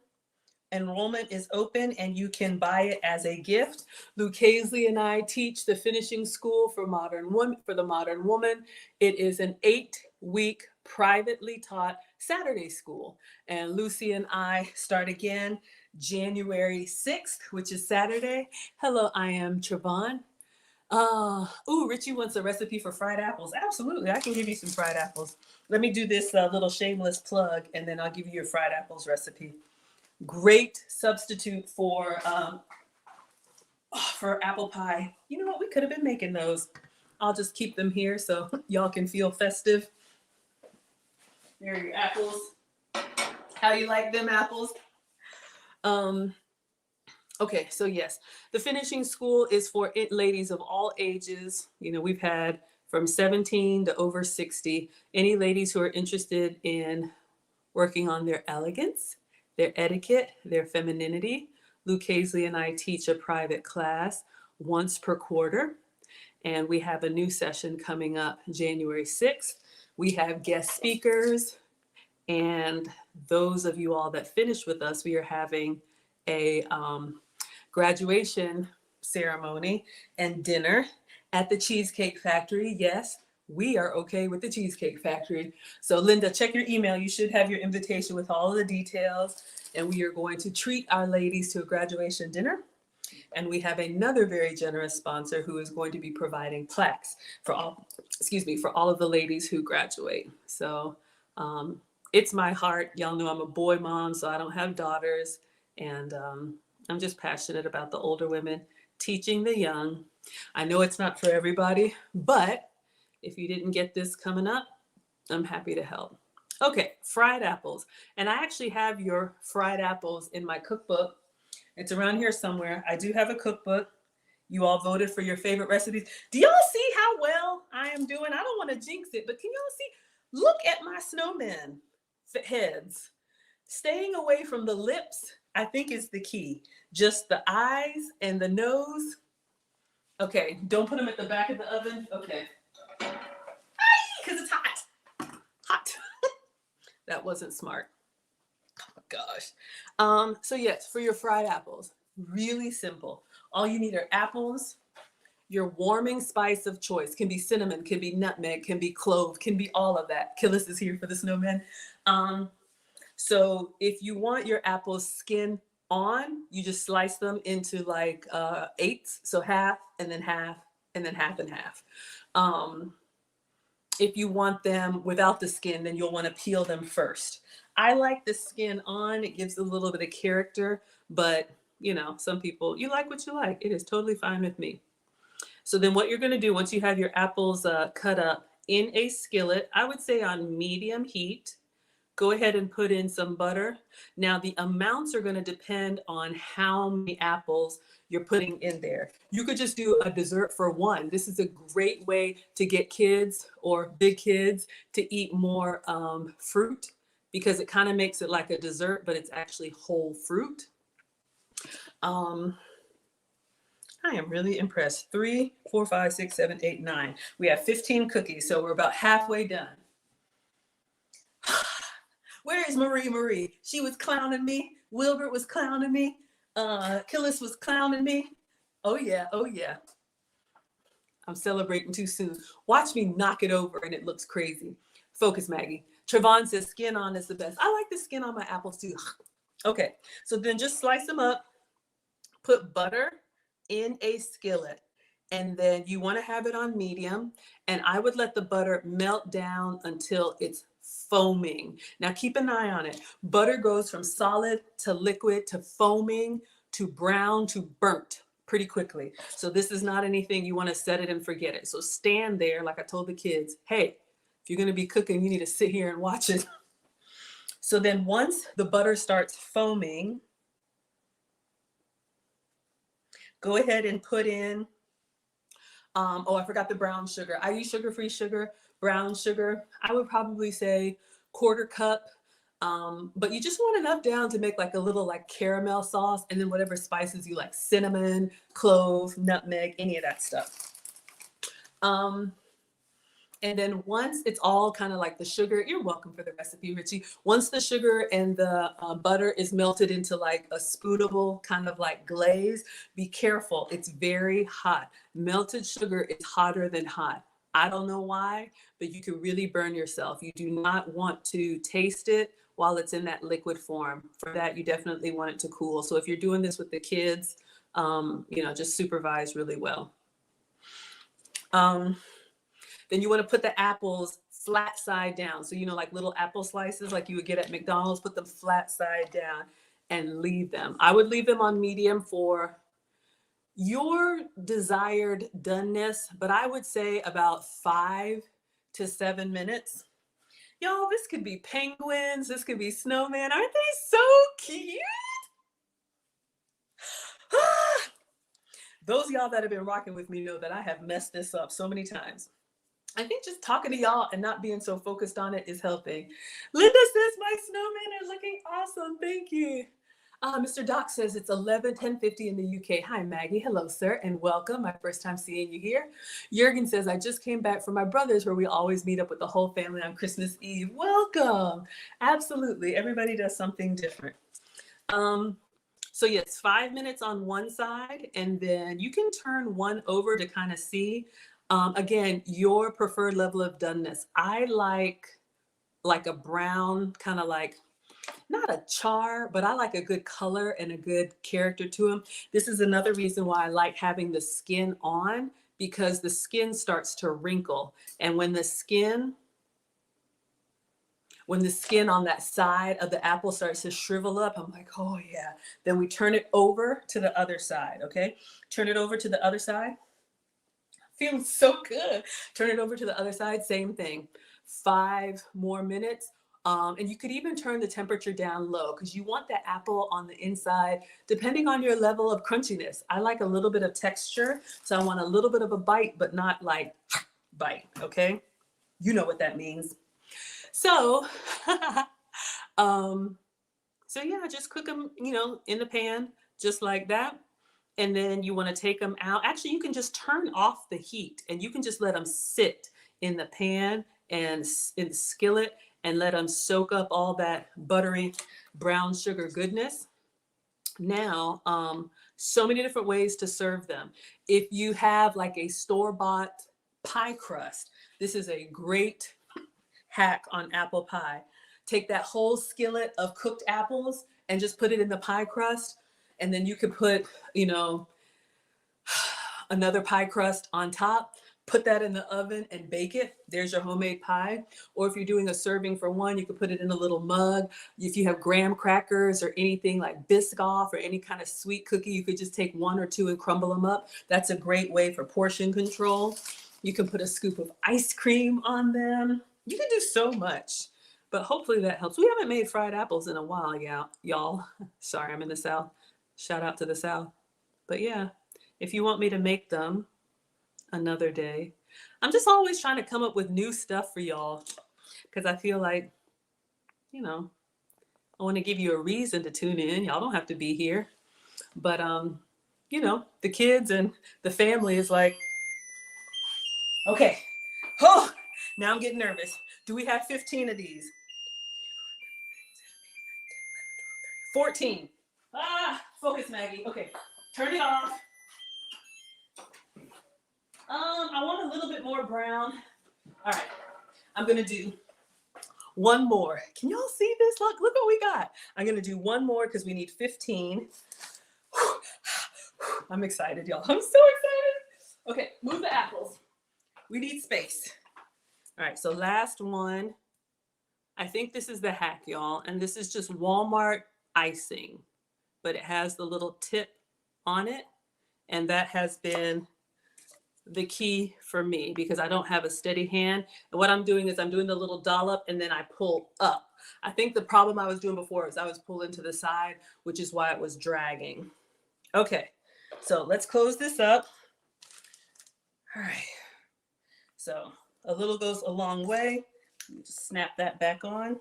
S1: enrollment is open, and you can buy it as a gift. Lucchese and I teach the Finishing School for the Modern Woman. It is an 8-week privately taught Saturday school, and Lucy and I start again January 6th, which is Saturday. Hello, I am Trevon. Richie wants a recipe for fried apples. Absolutely, I can give you some fried apples. Let me do this little shameless plug, and then I'll give you your fried apples recipe. Great substitute for apple pie. You know what? We could have been making those. I'll just keep them here so y'all can feel festive. There are your apples. How you like them apples? Okay, so yes, the Finishing School is for ladies of all ages. You know, we've had from 17 to over 60. Any ladies who are interested in working on their elegance, their etiquette, their femininity. Lucchese and I teach a private class once per quarter, and we have a new session coming up January 6th. We have guest speakers, and those of you all that finish with us, we are having a graduation ceremony and dinner at the Cheesecake Factory. Yes, we are okay with the Cheesecake Factory. So Linda, check your email. You should have your invitation with all of the details. And we are going to treat our ladies to a graduation dinner. And we have another very generous sponsor who is going to be providing plaques for all of the ladies who graduate. So it's my heart. Y'all know I'm a boy mom, so I don't have daughters. And I'm just passionate about the older women, teaching the young. I know it's not for everybody, but if you didn't get this coming up, I'm happy to help. Okay, fried apples. And I actually have your fried apples in my cookbook. It's around here somewhere. I do have a cookbook. You all voted for your favorite recipes. Do y'all see how well I am doing? I don't want to jinx it, but can y'all see? Look at my snowman heads. Staying away from the lips, I think, is the key. Just the eyes and the nose. Okay, don't put them at the back of the oven. Okay. Because it's hot. Hot. That wasn't smart. Oh my gosh. So yes, for your fried apples, really simple. All you need are apples. Your warming spice of choice can be cinnamon, can be nutmeg, can be clove, can be all of that. Killis is here for the snowman. So if you want your apples skin on, you just slice them into like eighths. So half and then half and then half and half. If you want them without the skin, then you'll want to peel them first. I like the skin on. It gives a little bit of character, but you know, some people, you like what you like. It is totally fine with me. So then what you're going to do once you have your apples cut up in a skillet, I would say on medium heat, go ahead and put in some butter. Now the amounts are going to depend on how many apples you're putting in there. You could just do a dessert for one. This is a great way to get kids or big kids to eat more fruit because it kind of makes it like a dessert, but it's actually whole fruit. Um, I am really impressed. 3, 4, 5, 6, 7, 8, 9. We have 15 cookies, so we're about halfway done. Where is Marie Marie? She was clowning me. Wilbert was clowning me. Killis was clowning me. Oh yeah, oh yeah. I'm celebrating too soon. Watch me knock it over and it looks crazy. Focus, Maggie. Trevon says skin on is the best. I like the skin on my apples too. Okay, so then just slice them up, put butter in a skillet, and then you want to have it on medium. And I would let the butter melt down until it's foaming. Now keep an eye on it. Butter goes from solid to liquid to foaming to brown to burnt pretty quickly. So this is not anything you want to set it and forget it. So stand there, like I told the kids, hey, if you're going to be cooking, you need to sit here and watch it. So then once the butter starts foaming, go ahead and put in, oh, I forgot the brown sugar. I use sugar-free sugar, brown sugar. I would probably say 1/4 cup, but you just want enough down to make like a little like caramel sauce, and then whatever spices you like, cinnamon, clove, nutmeg, any of that stuff. And then once it's all kind of like the sugar, you're welcome for the recipe, Richie. Once the sugar and the butter is melted into like a spoonable kind of like glaze, be careful. It's very hot. Melted sugar is hotter than hot. I don't know why, but you can really burn yourself. You do not want to taste it while it's in that liquid form. For that, you definitely want it to cool. So if you're doing this with the kids, just supervise really well. Then you want to put the apples flat side down. So, like little apple slices like you would get at McDonald's, put them flat side down and leave them. I would leave them on medium for your desired doneness, but I would say about 5 to 7 minutes. Y'all, this could be penguins. This could be snowman. Aren't they so cute? Those of y'all that have been rocking with me know that I have messed this up so many times. I think just talking to y'all and not being so focused on it is helping. Linda says my snowmen are looking awesome. Thank you. Mr. Doc says it's 10:50 in the UK. Hi, Maggie. Hello, sir, and welcome. My first time seeing you here. Jurgen says, I just came back from my brother's where we always meet up with the whole family on Christmas Eve. Welcome. Absolutely. Everybody does something different. So yes, 5 minutes on one side, and then you can turn one over to kind of see. Again, your preferred level of doneness. I like a brown, kind of like, not a char, but I like a good color and a good character to them. This is another reason why I like having the skin on, because the skin starts to wrinkle. And when the skin on that side of the apple starts to shrivel up, I'm like, oh yeah. Then we turn it over to the other side, okay? Turn it over to the other side. Feels so good. Turn it over to the other side, same thing. 5 more minutes. And you could even turn the temperature down low because you want the apple on the inside, depending on your level of crunchiness. I like a little bit of texture, so I want a little bit of a bite, but not like bite, okay? You know what that means. So, yeah, just cook them, in the pan, just like that. And then you want to take them out. Actually, you can just turn off the heat and you can just let them sit in the pan and in the skillet and let them soak up all that buttery brown sugar goodness. Now, so many different ways to serve them. If you have like a store-bought pie crust, this is a great hack on apple pie. Take that whole skillet of cooked apples and just put it in the pie crust. And then you could put, another pie crust on top, put that in the oven and bake it. There's your homemade pie. Or if you're doing a serving for one, you could put it in a little mug. If you have graham crackers or anything like Biscoff or any kind of sweet cookie, you could just take 1 or 2 and crumble them up. That's a great way for portion control. You can put a scoop of ice cream on them. You can do so much, but hopefully that helps. We haven't made fried apples in a while, y'all. Sorry, I'm in the South. Shout out to the South. But yeah, if you want me to make them another day, I'm just always trying to come up with new stuff for y'all because I feel like you know, I want to give you a reason to tune in. Y'all don't have to be here. But you know, the kids and the family is like, okay, oh, now I'm getting nervous. Do we have 15 of these? 14. Ah, focus, Maggie. Okay, turn it off. I want a little bit more brown. All right, I'm gonna do one more. Can y'all see this? Look what we got. I'm gonna do one more because we need 15. I'm excited, y'all. I'm so excited. Okay, move the apples. We need space. All right, so last one. I think this is the hack, y'all. And this is just Walmart icing, but it has the little tip on it. And that has been the key for me because I don't have a steady hand. And what I'm doing is I'm doing the little dollop and then I pull up. I think the problem I was doing before is I was pulling to the side, which is why it was dragging. Okay, so let's close this up. All right, so a little goes a long way. Just snap that back on.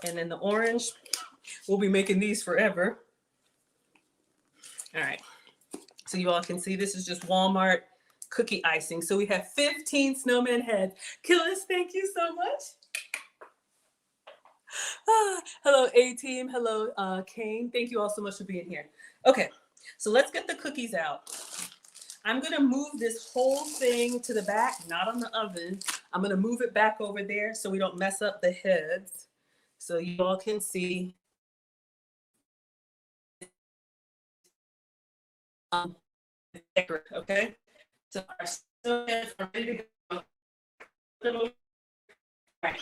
S1: And then the orange, we'll be making these forever. All right, so you all can see this is just Walmart cookie icing. So we have 15 snowman heads. Killis, thank you so much. Hello, A-Team. Hello, Kane. Thank you all so much for being here. Okay, so let's get the cookies out. I'm gonna move this whole thing to the back, not on the oven. I'm gonna move it back over there so we don't mess up the heads. So you all can see. Okay, so our snowman are ready to go. Right.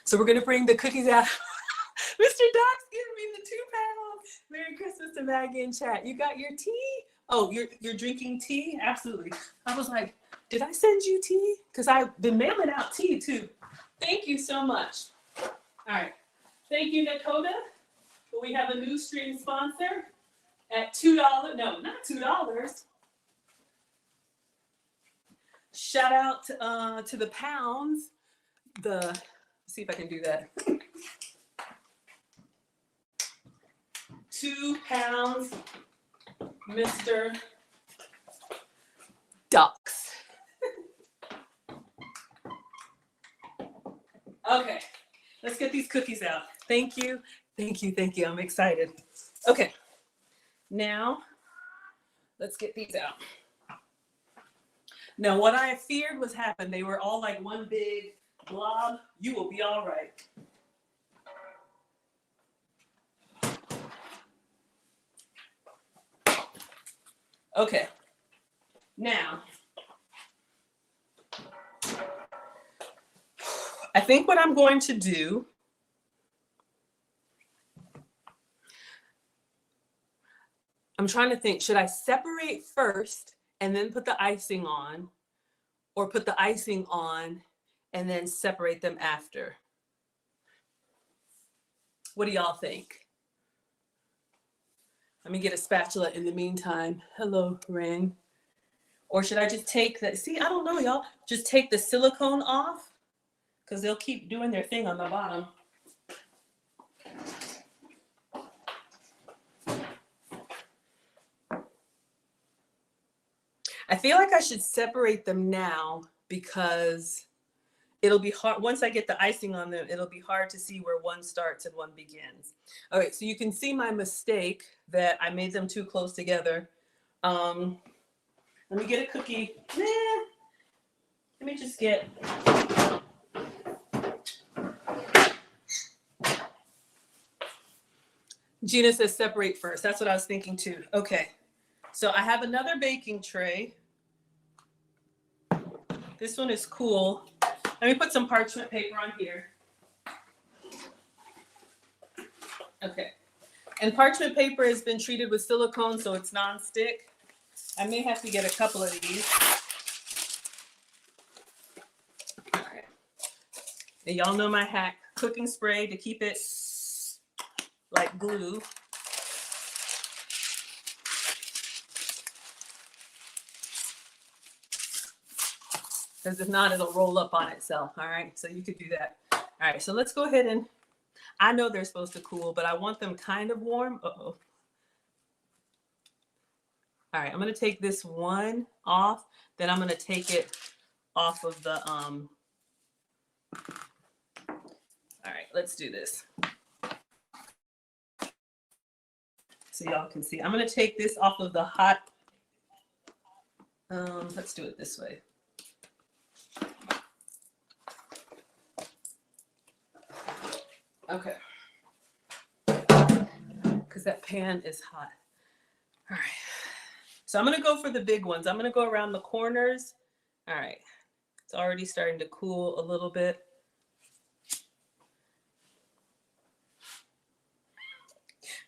S1: So we're gonna bring the cookies out. Mr. Doc's giving me the 2 pounds. Merry Christmas to Maggie in chat. You got your tea? Oh, you're drinking tea? Absolutely. I was like, did I send you tea? Because I've been mailing out tea too. Thank you so much. All right. Thank you, Dakota. We have a new stream sponsor at $2. No, not $2. Shout out to the pounds. Let's see if I can do that. 2 pounds, Mr. Ducks. Okay, let's get these cookies out. Thank you, thank you, thank you. I'm excited. Okay, now let's get these out. Now, what I feared was happening. They were all like one big blob. You will be all right. Okay, now, I think what I'm going to do, I'm trying to think, should I separate first and then put the icing on, or put the icing on and then separate them after? What do y'all think? Let me get a spatula in the meantime. Hello, Ring. Or should I just take the, see, I don't know, y'all. Just take the silicone off because they'll keep doing their thing on the bottom. I feel like I should separate them now because it'll be hard. Once I get the icing on them, it'll be hard to see where one starts and one begins. All right, so you can see my mistake that I made them too close together. Let me get a cookie. Let me just get. Gina says separate first. That's what I was thinking too. Okay, so I have another baking tray. This one is cool. Let me put some parchment paper on here. Okay. And parchment paper has been treated with silicone, so it's non-stick. I may have to get a couple of these. All right. And y'all know my hack, cooking spray to keep it like glue. Because if not, it'll roll up on itself. All right, so you could do that. All right, so let's go ahead and, I know they're supposed to cool, but I want them kind of warm. Uh-oh. All right, I'm gonna take this one off, then I'm gonna take it off of the, all right, let's do this. So y'all can see. I'm gonna take this off of the hot, let's do it this way. Okay. Because that pan is hot. All right. So I'm gonna go for the big ones. I'm gonna go around the corners. All right. It's already starting to cool a little bit.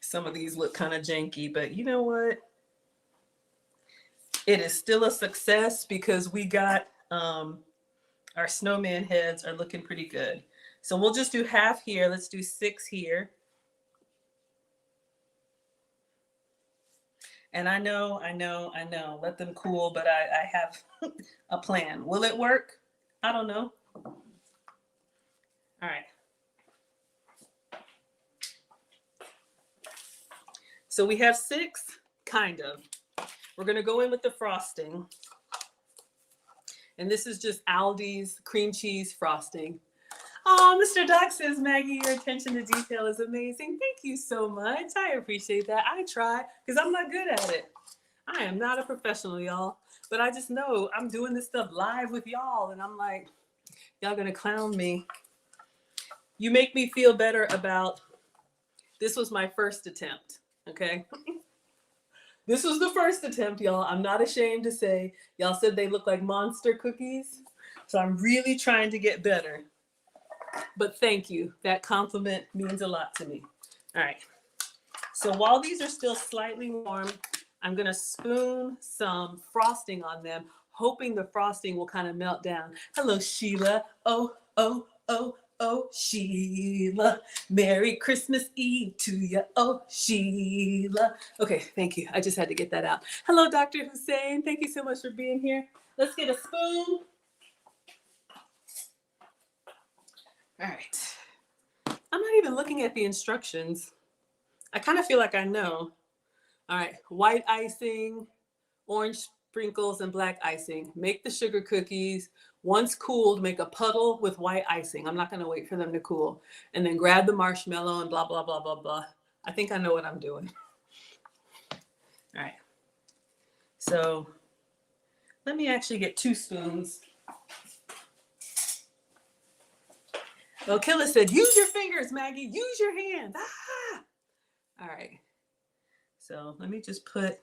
S1: Some of these look kind of janky, but you know what? It is still a success because we got our snowman heads are looking pretty good. So we'll just do half here. Let's do 6 here. And I know, let them cool, but I have a plan. Will it work? I don't know. All right. So we have 6, kind of. We're gonna go in with the frosting. And this is just Aldi's cream cheese frosting. Oh, Mr. Doc says, Maggie, your attention to detail is amazing. Thank you so much. I appreciate that. I try, because I'm not good at it. I am not a professional, y'all. But I just know I'm doing this stuff live with y'all. And I'm like, y'all gonna clown me. You make me feel better about, this was my first attempt, okay? This was the first attempt, y'all. I'm not ashamed to say, y'all said they look like monster cookies. So I'm really trying to get better. But thank you. That compliment means a lot to me. All right. So while these are still slightly warm, I'm going to spoon some frosting on them, hoping the frosting will kind of melt down. Hello, Sheila. Oh, oh, oh, oh, Sheila. Merry Christmas Eve to you. Oh, Sheila. Okay, thank you. I just had to get that out. Hello, Dr. Hussein. Thank you so much for being here. Let's get a spoon. All right. I'm not even looking at the instructions. I kind of feel like I know. All right, white icing, orange sprinkles, and black icing. Make the sugar cookies. Once cooled, make a puddle with white icing. I'm not gonna wait for them to cool. And then grab the marshmallow and blah, blah, blah, blah, blah. I think I know what I'm doing. All right. So let me actually get 2 spoons. Well, Killa said, use your fingers, Maggie. Use your hands. Ah! All right. So let me just put,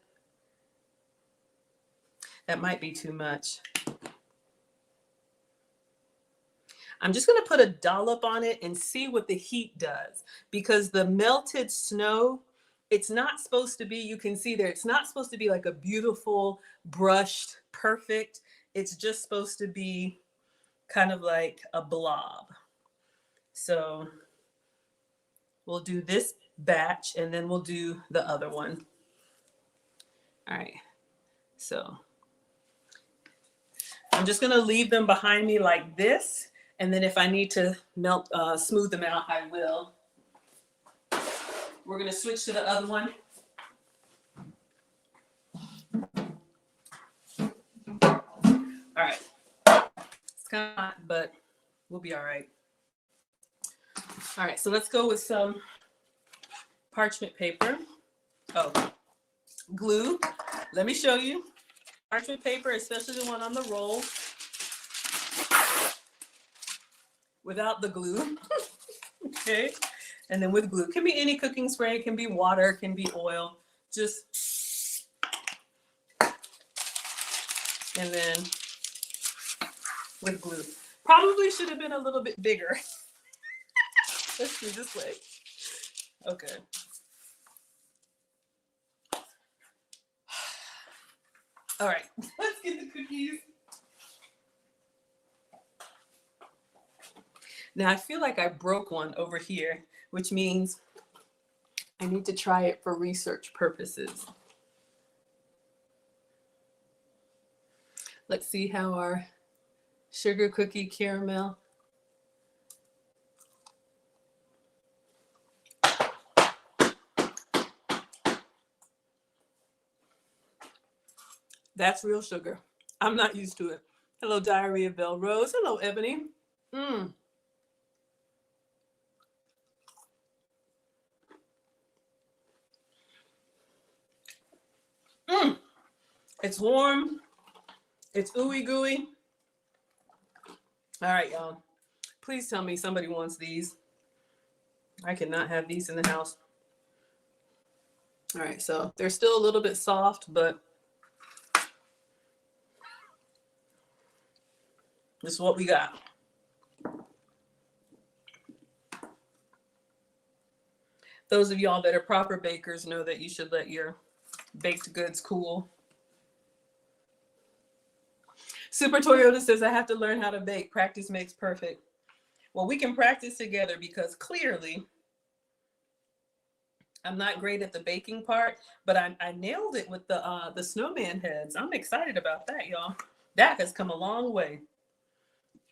S1: that might be too much. I'm just gonna put a dollop on it and see what the heat does, because the melted snow, it's not supposed to be, you can see there, it's not supposed to be like a beautiful, brushed, perfect. It's just supposed to be kind of like a blob. So we'll do this batch and then we'll do the other one. All right, so I'm just gonna leave them behind me like this. And then if I need to smooth them out, I will. We're gonna switch to the other one. All right, it's kind of hot, but we'll be all right. All right, so let's go with some parchment paper. Oh, glue. Let me show you. Parchment paper, especially the one on the roll, without the glue. Okay, and then with glue. Can be any cooking spray, can be water, can be oil. Just, and then with glue. Probably should have been a little bit bigger. Let's do this way. Okay. All right, let's get the cookies. Now I feel like I broke one over here, which means I need to try it for research purposes. Let's see how our sugar cookie caramel. That's real sugar. I'm not used to it. Hello, Diarrhea Bell Rose. Hello, Ebony. Mmm. Mmm. It's warm. It's ooey gooey. All right, y'all. Please tell me somebody wants these. I cannot have these in the house. All right, so they're still a little bit soft, but this is what we got. Those of y'all that are proper bakers know that you should let your baked goods cool. Super Toyota says, I have to learn how to bake. Practice makes perfect. Well, we can practice together because clearly I'm not great at the baking part, but I nailed it with the snowman heads. I'm excited about that, y'all. That has come a long way.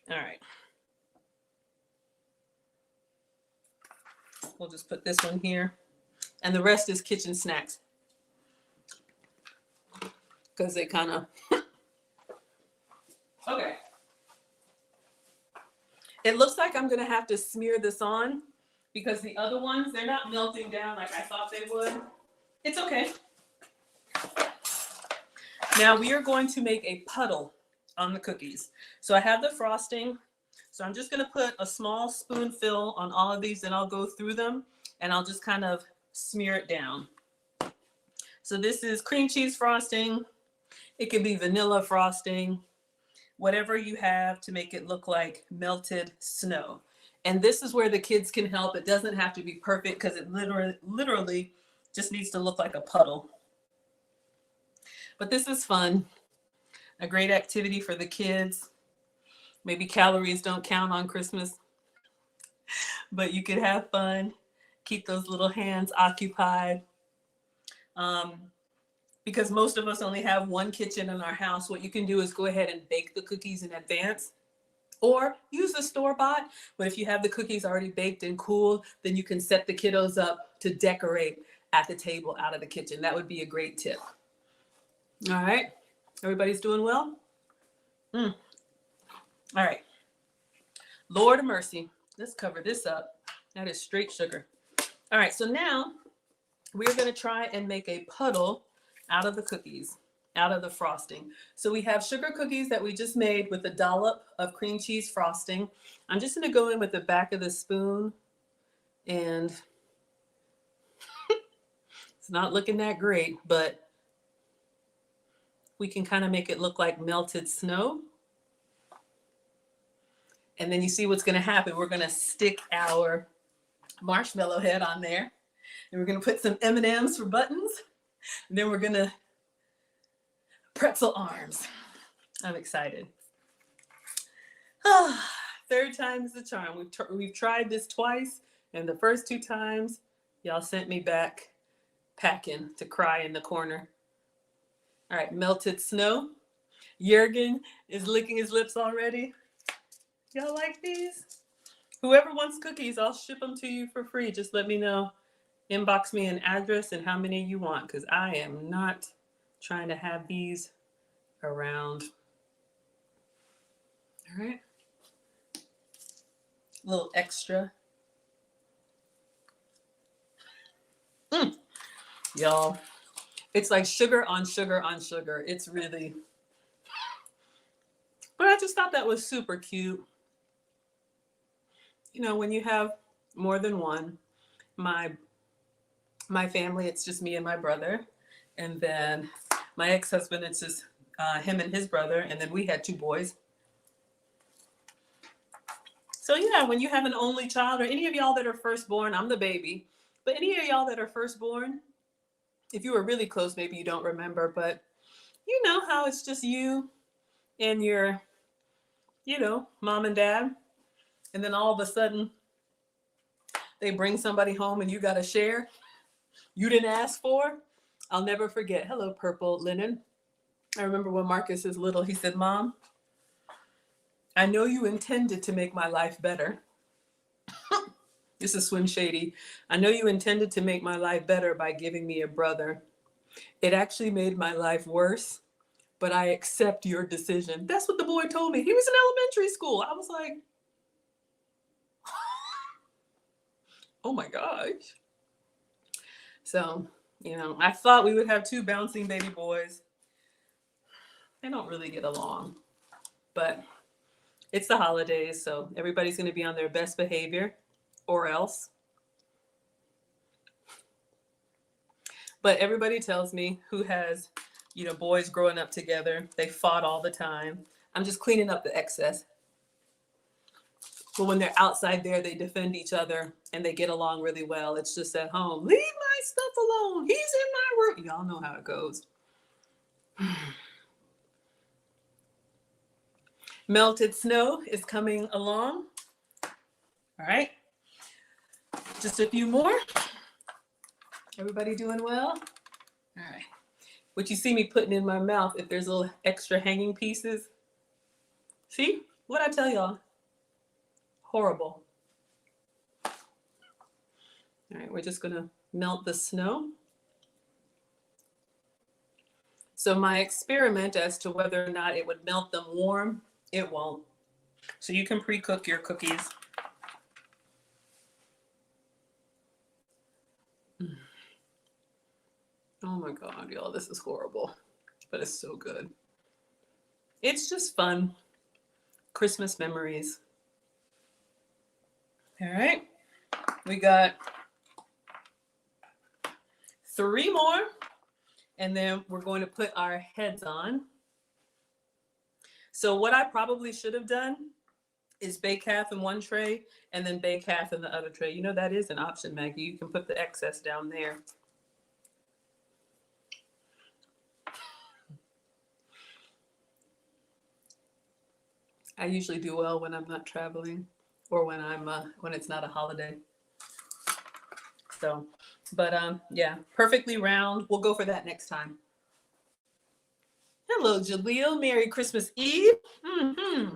S1: All right. We'll just put this one here. And the rest is kitchen snacks. Because they kind of... Okay. It looks like I'm going to have to smear this on because the other ones, they're not melting down like I thought they would. It's okay. Now we are going to make a puddle on the cookies. So I have the frosting. So I'm just going to put a small spoonful on all of these and I'll go through them and I'll just kind of smear it down. So this is cream cheese frosting. It could be vanilla frosting, whatever you have to make it look like melted snow. And this is where the kids can help. It doesn't have to be perfect because it literally just needs to look like a puddle. But this is fun. A great activity for the kids. Maybe calories don't count on Christmas, but you could have fun. Keep those little hands occupied. Because most of us only have one kitchen in our house, what you can do is go ahead and bake the cookies in advance or use the store-bought. But if you have the cookies already baked and cool, then you can set the kiddos up to decorate at the table out of the kitchen. That would be a great tip. All right. Everybody's doing well? All right. Lord of mercy. Let's cover this up. That is straight sugar. All right. So now we're going to try and make a puddle out of the cookies, out of the frosting. So we have sugar cookies that we just made with a dollop of cream cheese frosting. I'm just going to go in with the back of the spoon and it's not looking that great, but we can kind of make it look like melted snow. And then you see what's going to happen. We're going to stick our marshmallow head on there. And we're going to put some M&Ms for buttons. And then we're going to pretzel arms. I'm excited. Third time's the charm. We've tried this twice. And the first two times, y'all sent me back packing to cry in the corner. All right, melted snow. Jurgen is licking his lips already. Y'all like these? Whoever wants cookies, I'll ship them to you for free. Just let me know. Inbox me an address and how many you want, because I am not trying to have these around. All right. A little extra. Y'all, it's like sugar on sugar on sugar. It's really, but I just thought that was super cute. You know, when you have more than one, my family, it's just me and my brother. And then my ex-husband, it's just him and his brother. And then we had two boys. So yeah, when you have an only child or any of y'all that are firstborn, I'm the baby, but any of y'all that are firstborn, if you were really close, maybe you don't remember, but you know how it's just you and your, mom and dad. And then all of a sudden they bring somebody home and you got to share. You didn't ask for. I'll never forget. Hello, Purple Linen. I remember when Marcus is little, he said, Mom, I know you intended to make my life better. This is Swim Shady. I know you intended to make my life better by giving me a brother. It actually made my life worse but I accept your decision. That's what the boy told me. He was in elementary school. I was like, oh my gosh. So, I thought we would have two bouncing baby boys. They don't really get along, but it's the holidays, so everybody's going to be on their best behavior or else. But everybody tells me who has, boys growing up together, they fought all the time. I'm just cleaning up the excess. But when they're outside there, they defend each other and they get along really well. It's just at home. Leave my stuff alone. He's in my room. Y'all know how it goes. Melted snow is coming along. All right. Just a few more. Everybody doing well? All right. What you see me putting in my mouth, if there's little extra hanging pieces. See? What'd I tell y'all? Horrible. All right, we're just gonna melt the snow. So my experiment as to whether or not it would melt them warm, it won't. So you can pre-cook your cookies. Oh my God, y'all, this is horrible, but it's so good. It's just fun. Christmas memories. All right, we got 3 more, and then we're going to put our heads on. So what I probably should have done is bake half in one tray and then bake half in the other tray. That is an option, Maggie. You can put the excess down there. I usually do well when I'm not traveling or when when it's not a holiday. So, but yeah, perfectly round. We'll go for that next time. Hello, Jaleel. Merry Christmas Eve. I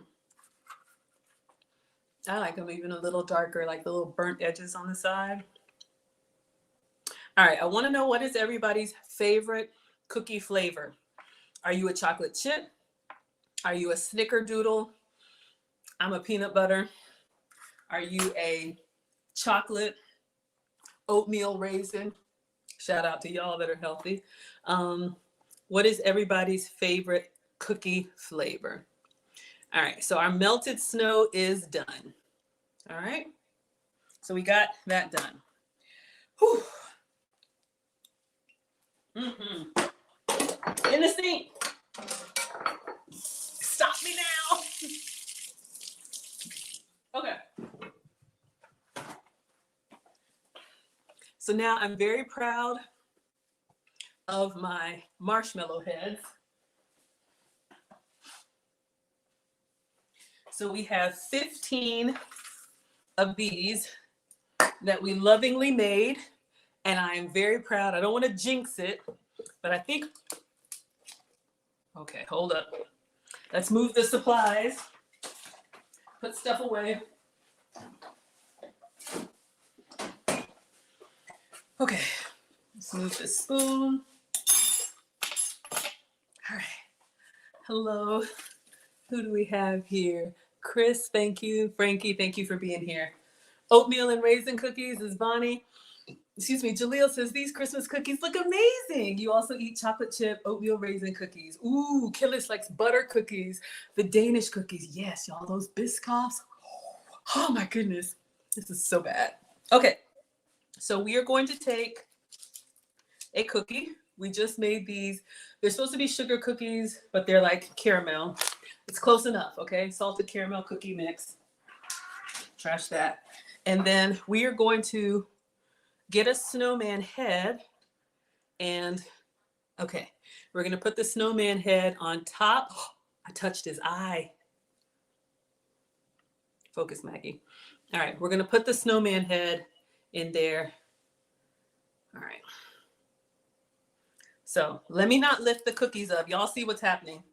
S1: like them even a little darker, like the little burnt edges on the side. All right, I want to know, what is everybody's favorite cookie flavor? Are you a chocolate chip? Are you a snickerdoodle? I'm a peanut butter. Are you a chocolate oatmeal raisin? Shout out to y'all that are healthy. What is everybody's favorite cookie flavor? All right, so our melted snow is done. All right, so we got that done. Whew. In the sink. Stop me now. Okay. So now I'm very proud of my marshmallow heads. So we have 15 of these that we lovingly made, and I am very proud. I don't want to jinx it, but I think, okay, hold up. Let's move the supplies. Put stuff away. Okay, let's move the spoon. All right. Hello. Who do we have here? Chris, thank you. Frankie, thank you for being here. Oatmeal and raisin cookies is Bonnie. Excuse me, Jaleel says these Christmas cookies look amazing. You also eat chocolate chip oatmeal raisin cookies. Ooh, Killis likes butter cookies. The Danish cookies. Yes, y'all, those Biscoffs. Oh my goodness. This is so bad. Okay, so we are going to take a cookie. We just made these. They're supposed to be sugar cookies, but they're like caramel. It's close enough, okay? Salted caramel cookie mix. Trash that. And then we are going to get a snowman head, and okay, we're gonna put the snowman head on top. Oh, I touched his eye. Focus, Maggie. All right, we're gonna put the snowman head in there. All right. So let me not lift the cookies up. Y'all see what's happening.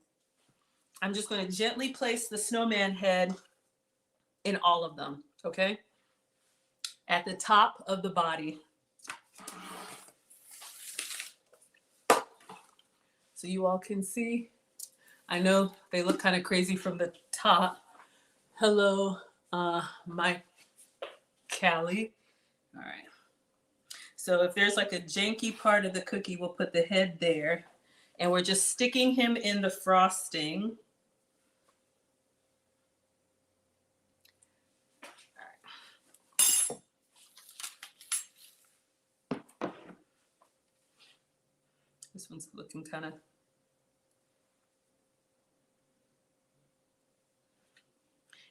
S1: I'm just gonna gently place the snowman head in all of them, okay? At the top of the body. So you all can see I know they look kind of crazy from the top. Hello, my Callie. All right. So if there's like a janky part of the cookie, we'll put the head there. And we're just sticking him in the frosting. This one's looking kind of...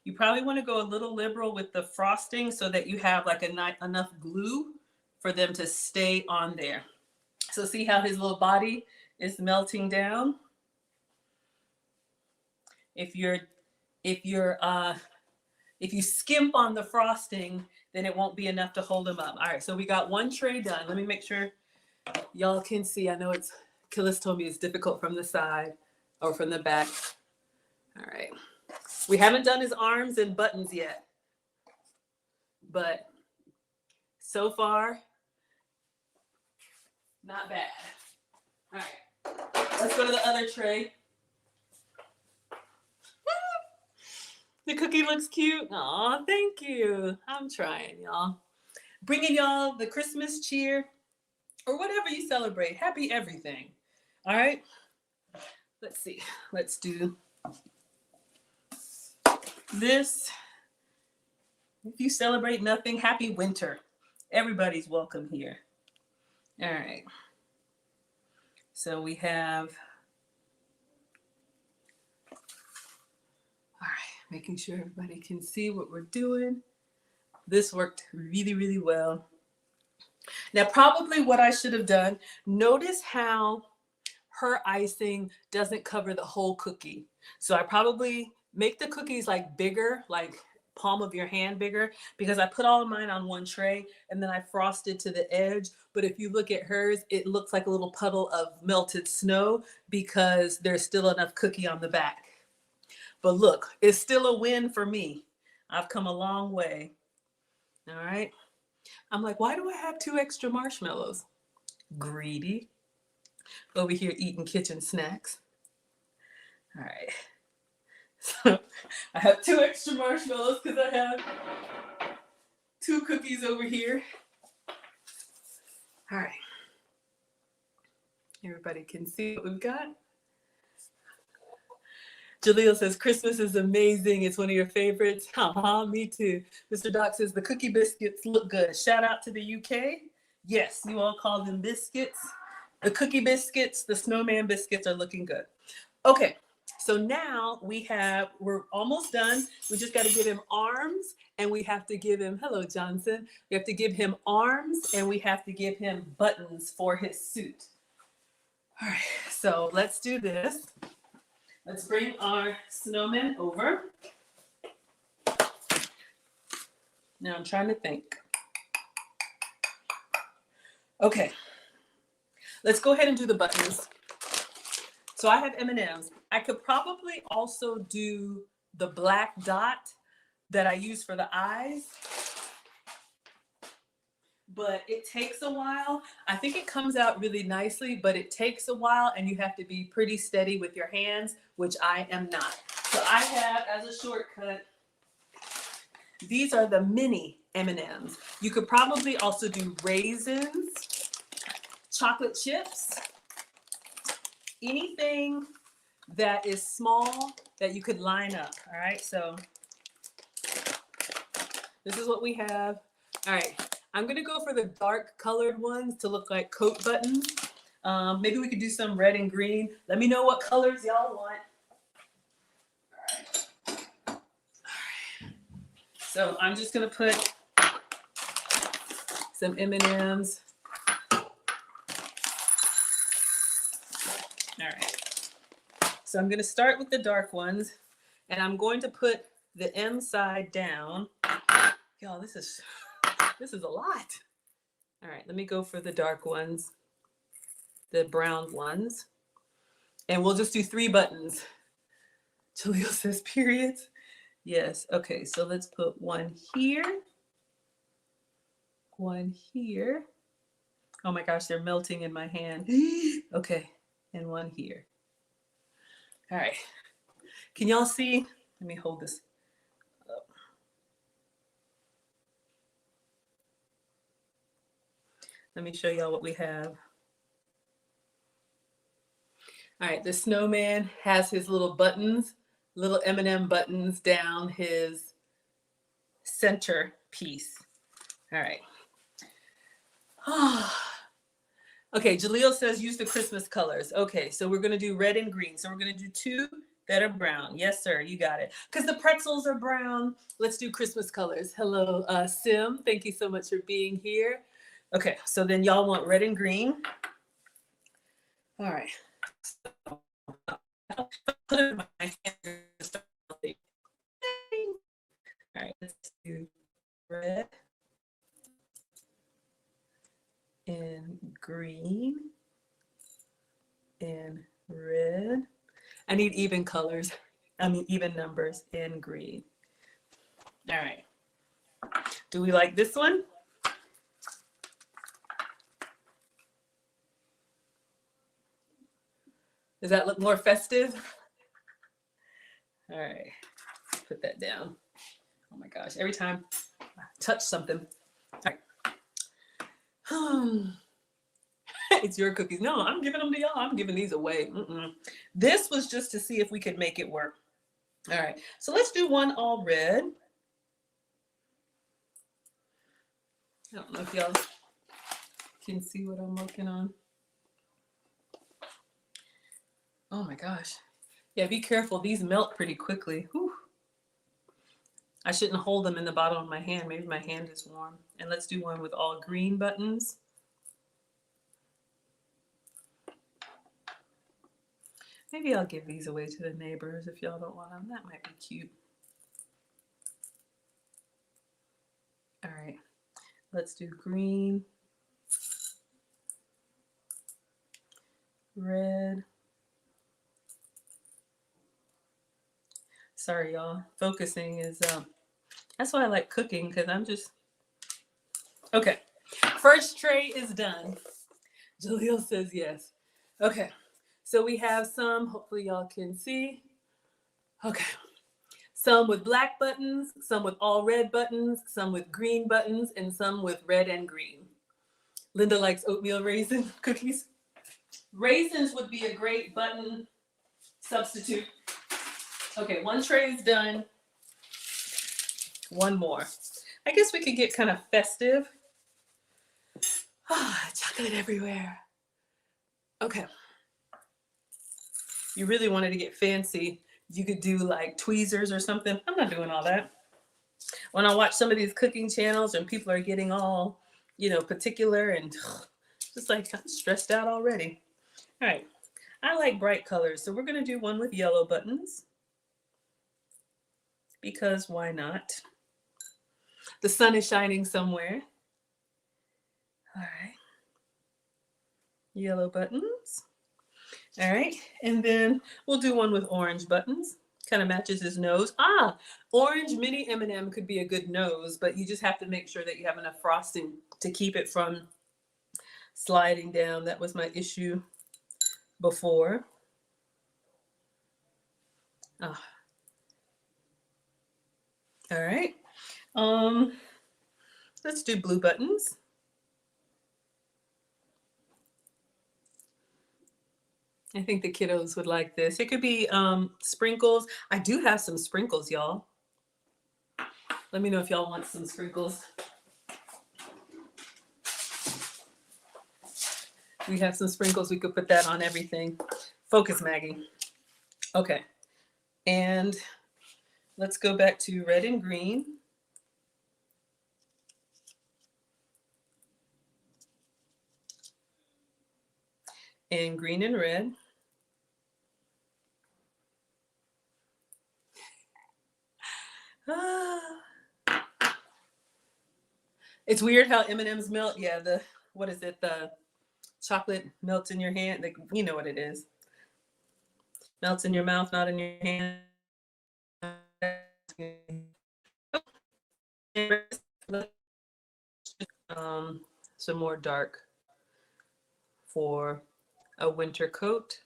S1: You probably want to go a little liberal with the frosting so that you have like enough glue for them to stay on there. So see how his little body is melting down? If you skimp on the frosting, then it won't be enough to hold him up. All right, so we got one tray done. Let me make sure y'all can see. I know Killis told me it's difficult from the side or from the back. All right. We haven't done his arms and buttons yet, but so far, not bad. All right, let's go to the other tray. The cookie looks cute. Aw, thank you. I'm trying, y'all. Bringing y'all the Christmas cheer or whatever you celebrate. Happy everything. All right, let's see. Let's do this. If you celebrate nothing, happy winter. Everybody's welcome here. All right. So we have, all right, making sure everybody can see what we're doing. This worked really, really well. Now, probably what I should have done, notice how her icing doesn't cover the whole cookie. So I probably make the cookies like bigger, like palm of your hand bigger, because I put all of mine on one tray and then I frosted to the edge. But if you look at hers, it looks like a little puddle of melted snow because there's still enough cookie on the back. But look, it's still a win for me. I've come a long way. All right. I'm like, why do I have 2 extra marshmallows? Greedy. Over here eating kitchen snacks. All right. So I have 2 extra marshmallows because I have 2 cookies over here. All right. Everybody can see what we've got. Jaleel says, Christmas is amazing. It's one of your favorites. Haha, me too. Mr. Doc says, the cookie biscuits look good. Shout out to the UK. Yes, you all call them biscuits. The cookie biscuits, the snowman biscuits are looking good. Okay, so now we're almost done. We just got to give him arms and we have to give him, hello, Johnson. We have to give him arms and we have to give him buttons for his suit. All right, so let's do this. Let's bring our snowman over. Now I'm trying to think. Okay, let's go ahead and do the buttons. So I have M&Ms. I could probably also do the black dot that I use for the eyes, but it takes a while. I think it comes out really nicely, but it takes a while and you have to be pretty steady with your hands, which I am not. So I have, as a shortcut, these are the mini M&Ms. You could probably also do raisins, chocolate chips, anything that is small that you could line up. All right, so this is what we have. All right, I'm gonna go for the dark colored ones to look like coat buttons. Maybe we could do some red and green. Let me know what colors y'all want. All right. So I'm just gonna put some M&Ms. All right. So I'm gonna start with the dark ones and I'm going to put the M side down. Y'all, this is a lot. All right, let me go for the dark ones, the brown ones. And we'll just do 3 buttons. Jaleel says periods. Yes, okay, so let's put one here. One here. Oh my gosh, they're melting in my hand. Okay, and one here. All right. Can y'all see? Let me hold this up. Let me show y'all what we have. All right, the snowman has his little buttons, little M&M buttons down his center piece. All right. Okay, Jaleel says use the Christmas colors. Okay, so we're gonna do red and green. So we're gonna do two that are brown. Yes, sir, you got it. Because the pretzels are brown. Let's do Christmas colors. Hello, Sim. Thank you so much for being here. Okay, so then y'all want red and green. All right. Put it in my hand. All right, let's do red and green and red. I need even colors. I mean, even numbers in green. All right. Do we like this one? Does that look more festive? All right. Put that down. Oh my gosh. Every time I touch something. All right. It's your cookies. No, I'm giving them to y'all. I'm giving these away. This was just to see if we could make it work. All right. So let's do one all red. I don't know if y'all can see what I'm working on. Oh my gosh. Yeah, be careful. These melt pretty quickly. Whew. I shouldn't hold them in the bottom of my hand. Maybe my hand is warm. And let's do one with all green buttons. Maybe I'll give these away to the neighbors if y'all don't want them. That might be cute. All right. Let's do green, red. Sorry, y'all. Focusing is, that's why I like cooking, because I'm just, okay. First tray is done. Jaleel says yes. Okay. So we have some, hopefully y'all can see. Okay. Some with black buttons, some with all red buttons, some with green buttons, and some with red and green. Linda likes oatmeal raisin cookies. Raisins would be a great button substitute. Okay, one tray is done. One more. I guess we could get kind of festive. Chocolate everywhere. Okay. You really wanted to get fancy, you could do like tweezers or something. I'm not doing all that. When I watch some of these cooking channels and people are getting all, particular and just like I'm stressed out already. All right. I like bright colors, so we're going to do one with yellow buttons. Because why not? The sun is shining somewhere. All right. Yellow buttons. All right. And then we'll do one with orange buttons. Kind of matches his nose. Orange mini M&M could be a good nose, but you just have to make sure that you have enough frosting to keep it from sliding down. That was my issue before. All right. Let's do blue buttons. I think the kiddos would like this. It could be sprinkles. I do have some sprinkles, y'all. Let me know if y'all want some sprinkles. We have some sprinkles. We could put that on everything. Focus, Maggie. Okay. And let's go back to red and green. And green and red. It's weird how M&Ms melt. Yeah, the chocolate melts in your hand. You know what it is. Melts in your mouth, not in your hand. Some more dark for a winter coat.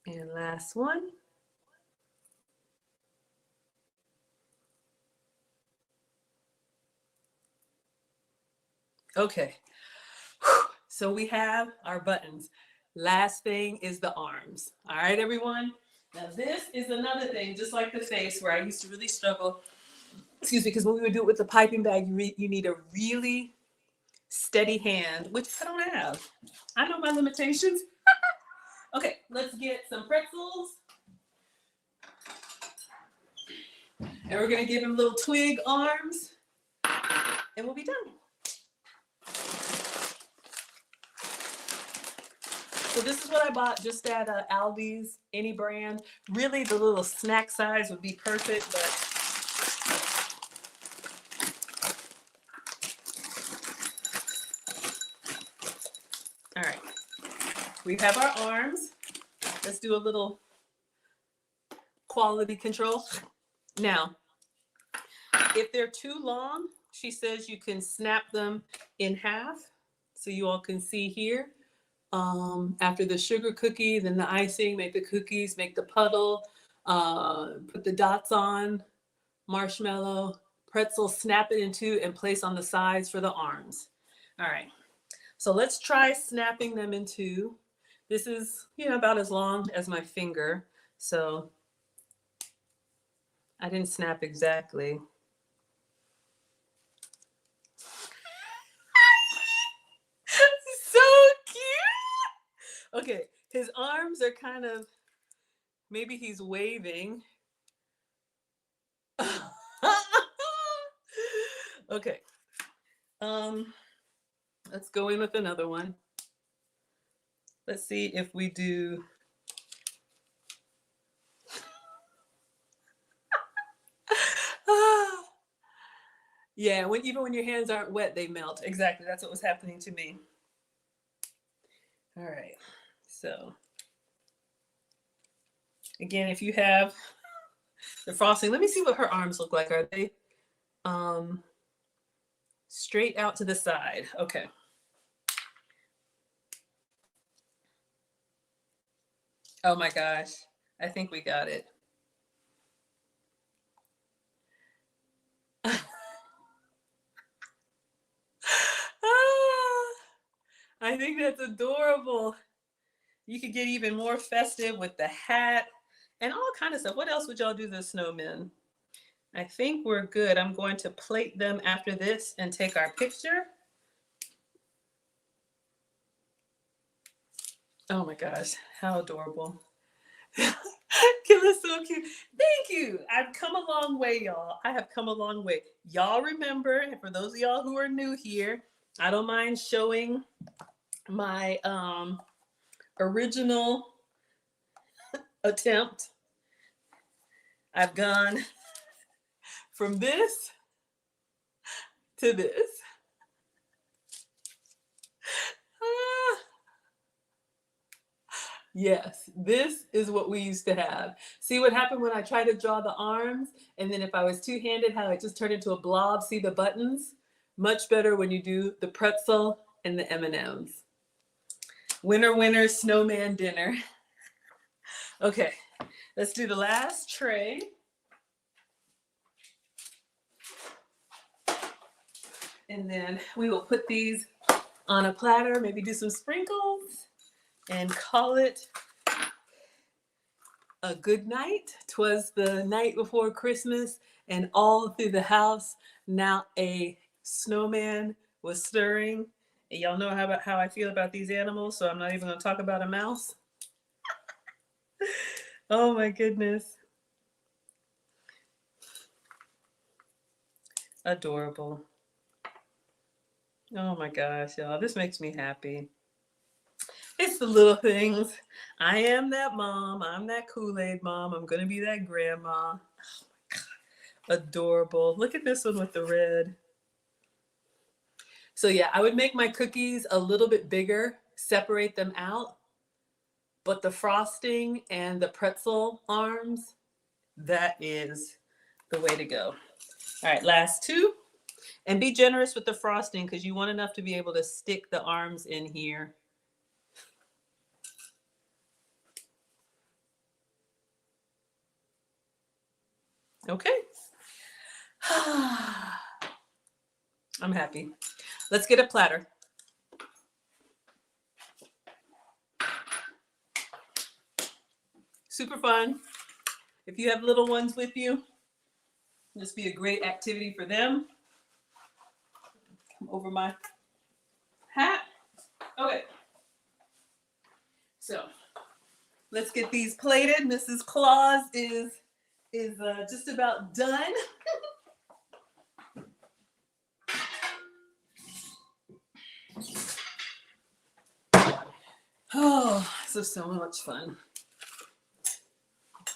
S1: And last one. Okay. So we have our buttons. Last thing is the arms. All right, everyone. Now this is another thing, just like the face, where I used to really struggle. Excuse me, because when we would do it with the piping bag, you need a really steady hand, which I don't have. I know my limitations. Okay, let's get some pretzels. And we're gonna give him little twig arms, and we'll be done. So this is what I bought just at Aldi's, any brand. Really, the little snack size would be perfect, but all right. We have our arms. Let's do a little quality control. Now, if they're too long, she says you can snap them in half. So you all can see here. After the sugar cookie, then the icing, make the cookies, make the puddle, put the dots on, marshmallow, pretzel, snap it in two, and place on the sides for the arms. All right. So let's try snapping them in two. This is, about as long as my finger. So I didn't snap exactly. So cute. Okay, his arms are kind of, maybe he's waving. Okay. Let's go in with another one. Let's see if we do. Yeah, even when your hands aren't wet, they melt. Exactly, that's what was happening to me. All right, so again, if you have the frosting, let me see what her arms look like. Are they straight out to the side? Okay. Oh my gosh, I think we got it. I think that's adorable. You could get even more festive with the hat and all kind of stuff. What else would y'all do to the snowmen? I think we're good. I'm going to plate them after this and take our picture. Oh my gosh, how adorable. Killa's so cute. Thank you. I've come a long way, y'all. I have come a long way. Y'all remember, and for those of y'all who are new here, I don't mind showing my original attempt. I've gone from this to this. Ah. Yes, this is what we used to have. See what happened when I tried to draw the arms, and then if I was two-handed, how it just turned into a blob. See the buttons? Much better when you do the pretzel and the M&Ms. Winner, winner, snowman dinner. Okay, let's do the last tray. And then we will put these on a platter, maybe do some sprinkles, and call it a good night. 'Twas the night before Christmas, and all through the house now a snowman was stirring. And y'all know how I feel about these animals, so I'm not even going to talk about a mouse. Oh my goodness. Adorable. Oh my gosh, y'all. This makes me happy. It's the little things. I am that mom. I'm that Kool-Aid mom. I'm going to be that grandma. Oh my God. Adorable. Look at this one with the red. So yeah, I would make my cookies a little bit bigger, separate them out. But the frosting and the pretzel arms, that is the way to go. All right, last two. And be generous with the frosting because you want enough to be able to stick the arms in here. Okay. I'm happy. Let's get a platter. Super fun. If you have little ones with you, this be a great activity for them. Come over my hat. Okay. So let's get these plated. Mrs. Claus is just about done. Oh, this is so much fun.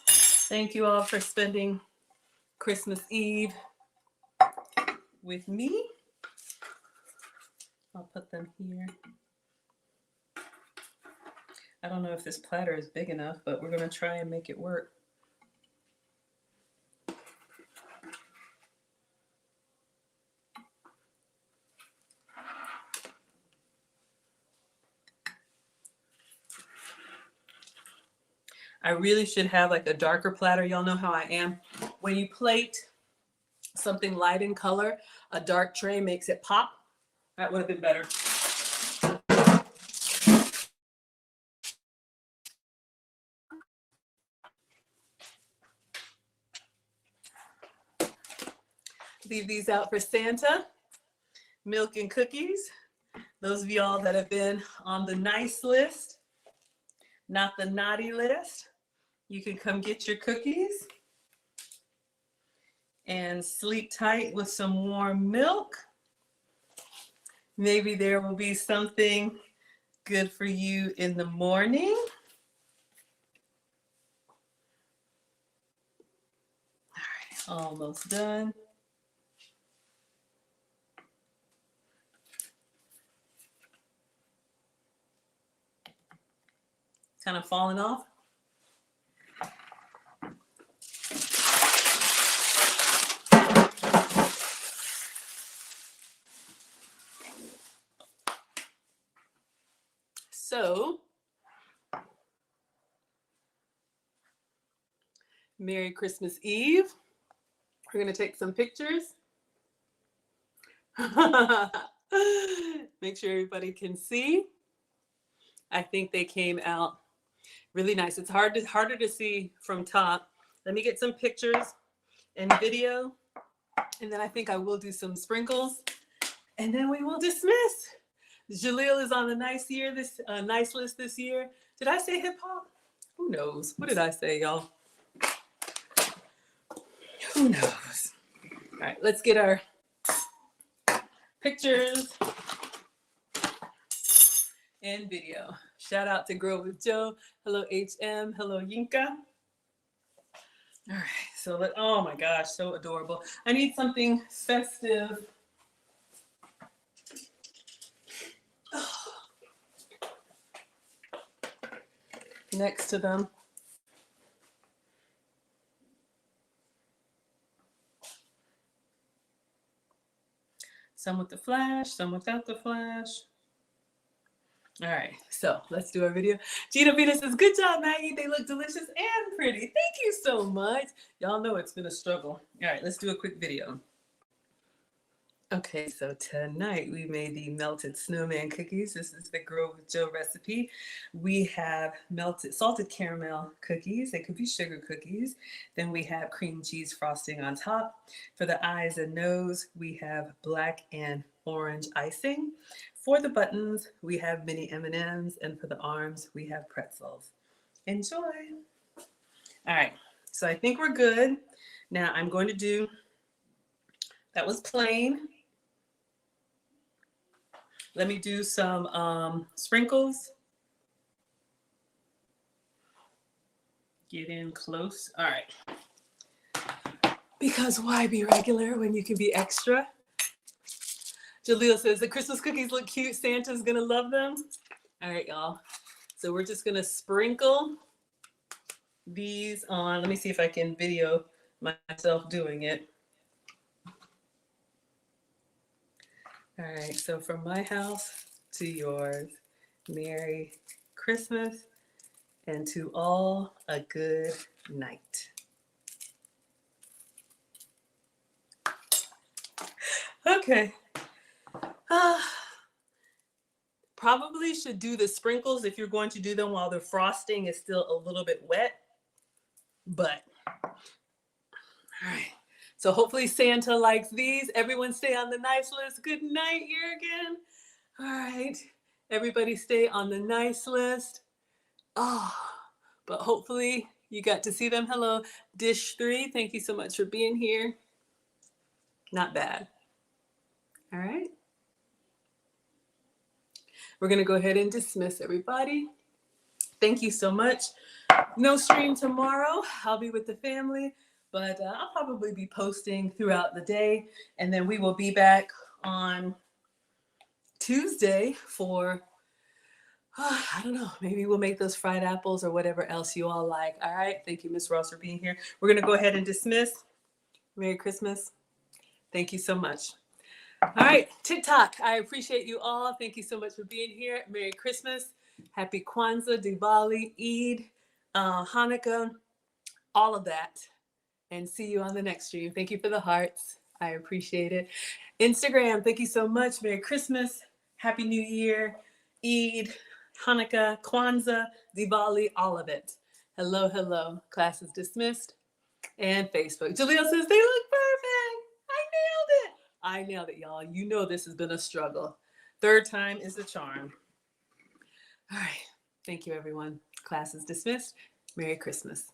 S1: Thank you all for spending Christmas Eve with me. I'll put them here. I don't know if this platter is big enough, but we're going to try and make it work. I really should have like a darker platter. Y'all know how I am. When you plate something light in color, a dark tray makes it pop. That would have been better. Leave these out for Santa. Milk and cookies. Those of y'all that have been on the nice list, not the naughty list, you can come get your cookies and sleep tight with some warm milk. Maybe there will be something good for you in the morning. All right, almost done. Kind of falling off. So, Merry Christmas Eve. We're going to take some pictures. Make sure everybody can see. I think they came out really nice. It's harder to see from top. Let me get some pictures and video, and then I think I will do some sprinkles, and then we will dismiss. Jaleel is on the nice list this year. Did I say hip hop? Who knows? What did I say, y'all? Who knows? All right, let's get our pictures and video. Shout out to Grow with Joe. Hello, HM. Hello, Yinka. All right, so oh my gosh, so adorable. I need something festive. Next to them. Some with the flash, some without the flash. All right, so let's do our video. Gina Vita says, good job, Maggie. They look delicious and pretty. Thank you so much. Y'all know it's been a struggle. All right, let's do a quick video. Okay, so tonight we made the melted snowman cookies. This is the Grow with Joe recipe. We have melted salted caramel cookies. They could be sugar cookies. Then we have cream cheese frosting on top. For the eyes and nose, we have black and orange icing. For the buttons, we have mini M&Ms, and for the arms, we have pretzels. Enjoy. All right, so I think we're good. Now I'm going to do, that was plain. Let me do some sprinkles. Get in close. All right. Because why be regular when you can be extra? Jaleel says, the Christmas cookies look cute. Santa's gonna love them. All right, y'all. So we're just gonna sprinkle these on. Let me see if I can video myself doing it. All right, so from my house to yours, Merry Christmas, and to all a good night. Okay. Probably should do the sprinkles if you're going to do them while the frosting is still a little bit wet. But, all right. So hopefully Santa likes these. Everyone stay on the nice list. Good night, Jurgen. All right. Everybody stay on the nice list. Oh, but hopefully you got to see them. Hello, Dish 3. Thank you so much for being here. Not bad. All right. We're going to go ahead and dismiss everybody. Thank you so much. No stream tomorrow. I'll be with the family, but I'll probably be posting throughout the day. And then we will be back on Tuesday for, I don't know, maybe we'll make those fried apples or whatever else you all like. All right. Thank you, Miss Ross, for being here. We're going to go ahead and dismiss. Merry Christmas. Thank you so much. All right, TikTok. I appreciate you all. Thank you so much for being here. Merry Christmas. Happy Kwanzaa, Diwali, Eid, Hanukkah, all of that. And see you on the next stream. Thank you for the hearts. I appreciate it. Instagram, thank you so much. Merry Christmas. Happy New Year, Eid, Hanukkah, Kwanzaa, Diwali, all of it. Hello, hello. Class is dismissed. And Facebook. Jaleel says, they look perfect. I nailed it, y'all. You know this has been a struggle. Third time is the charm. All right. Thank you, everyone. Class is dismissed. Merry Christmas.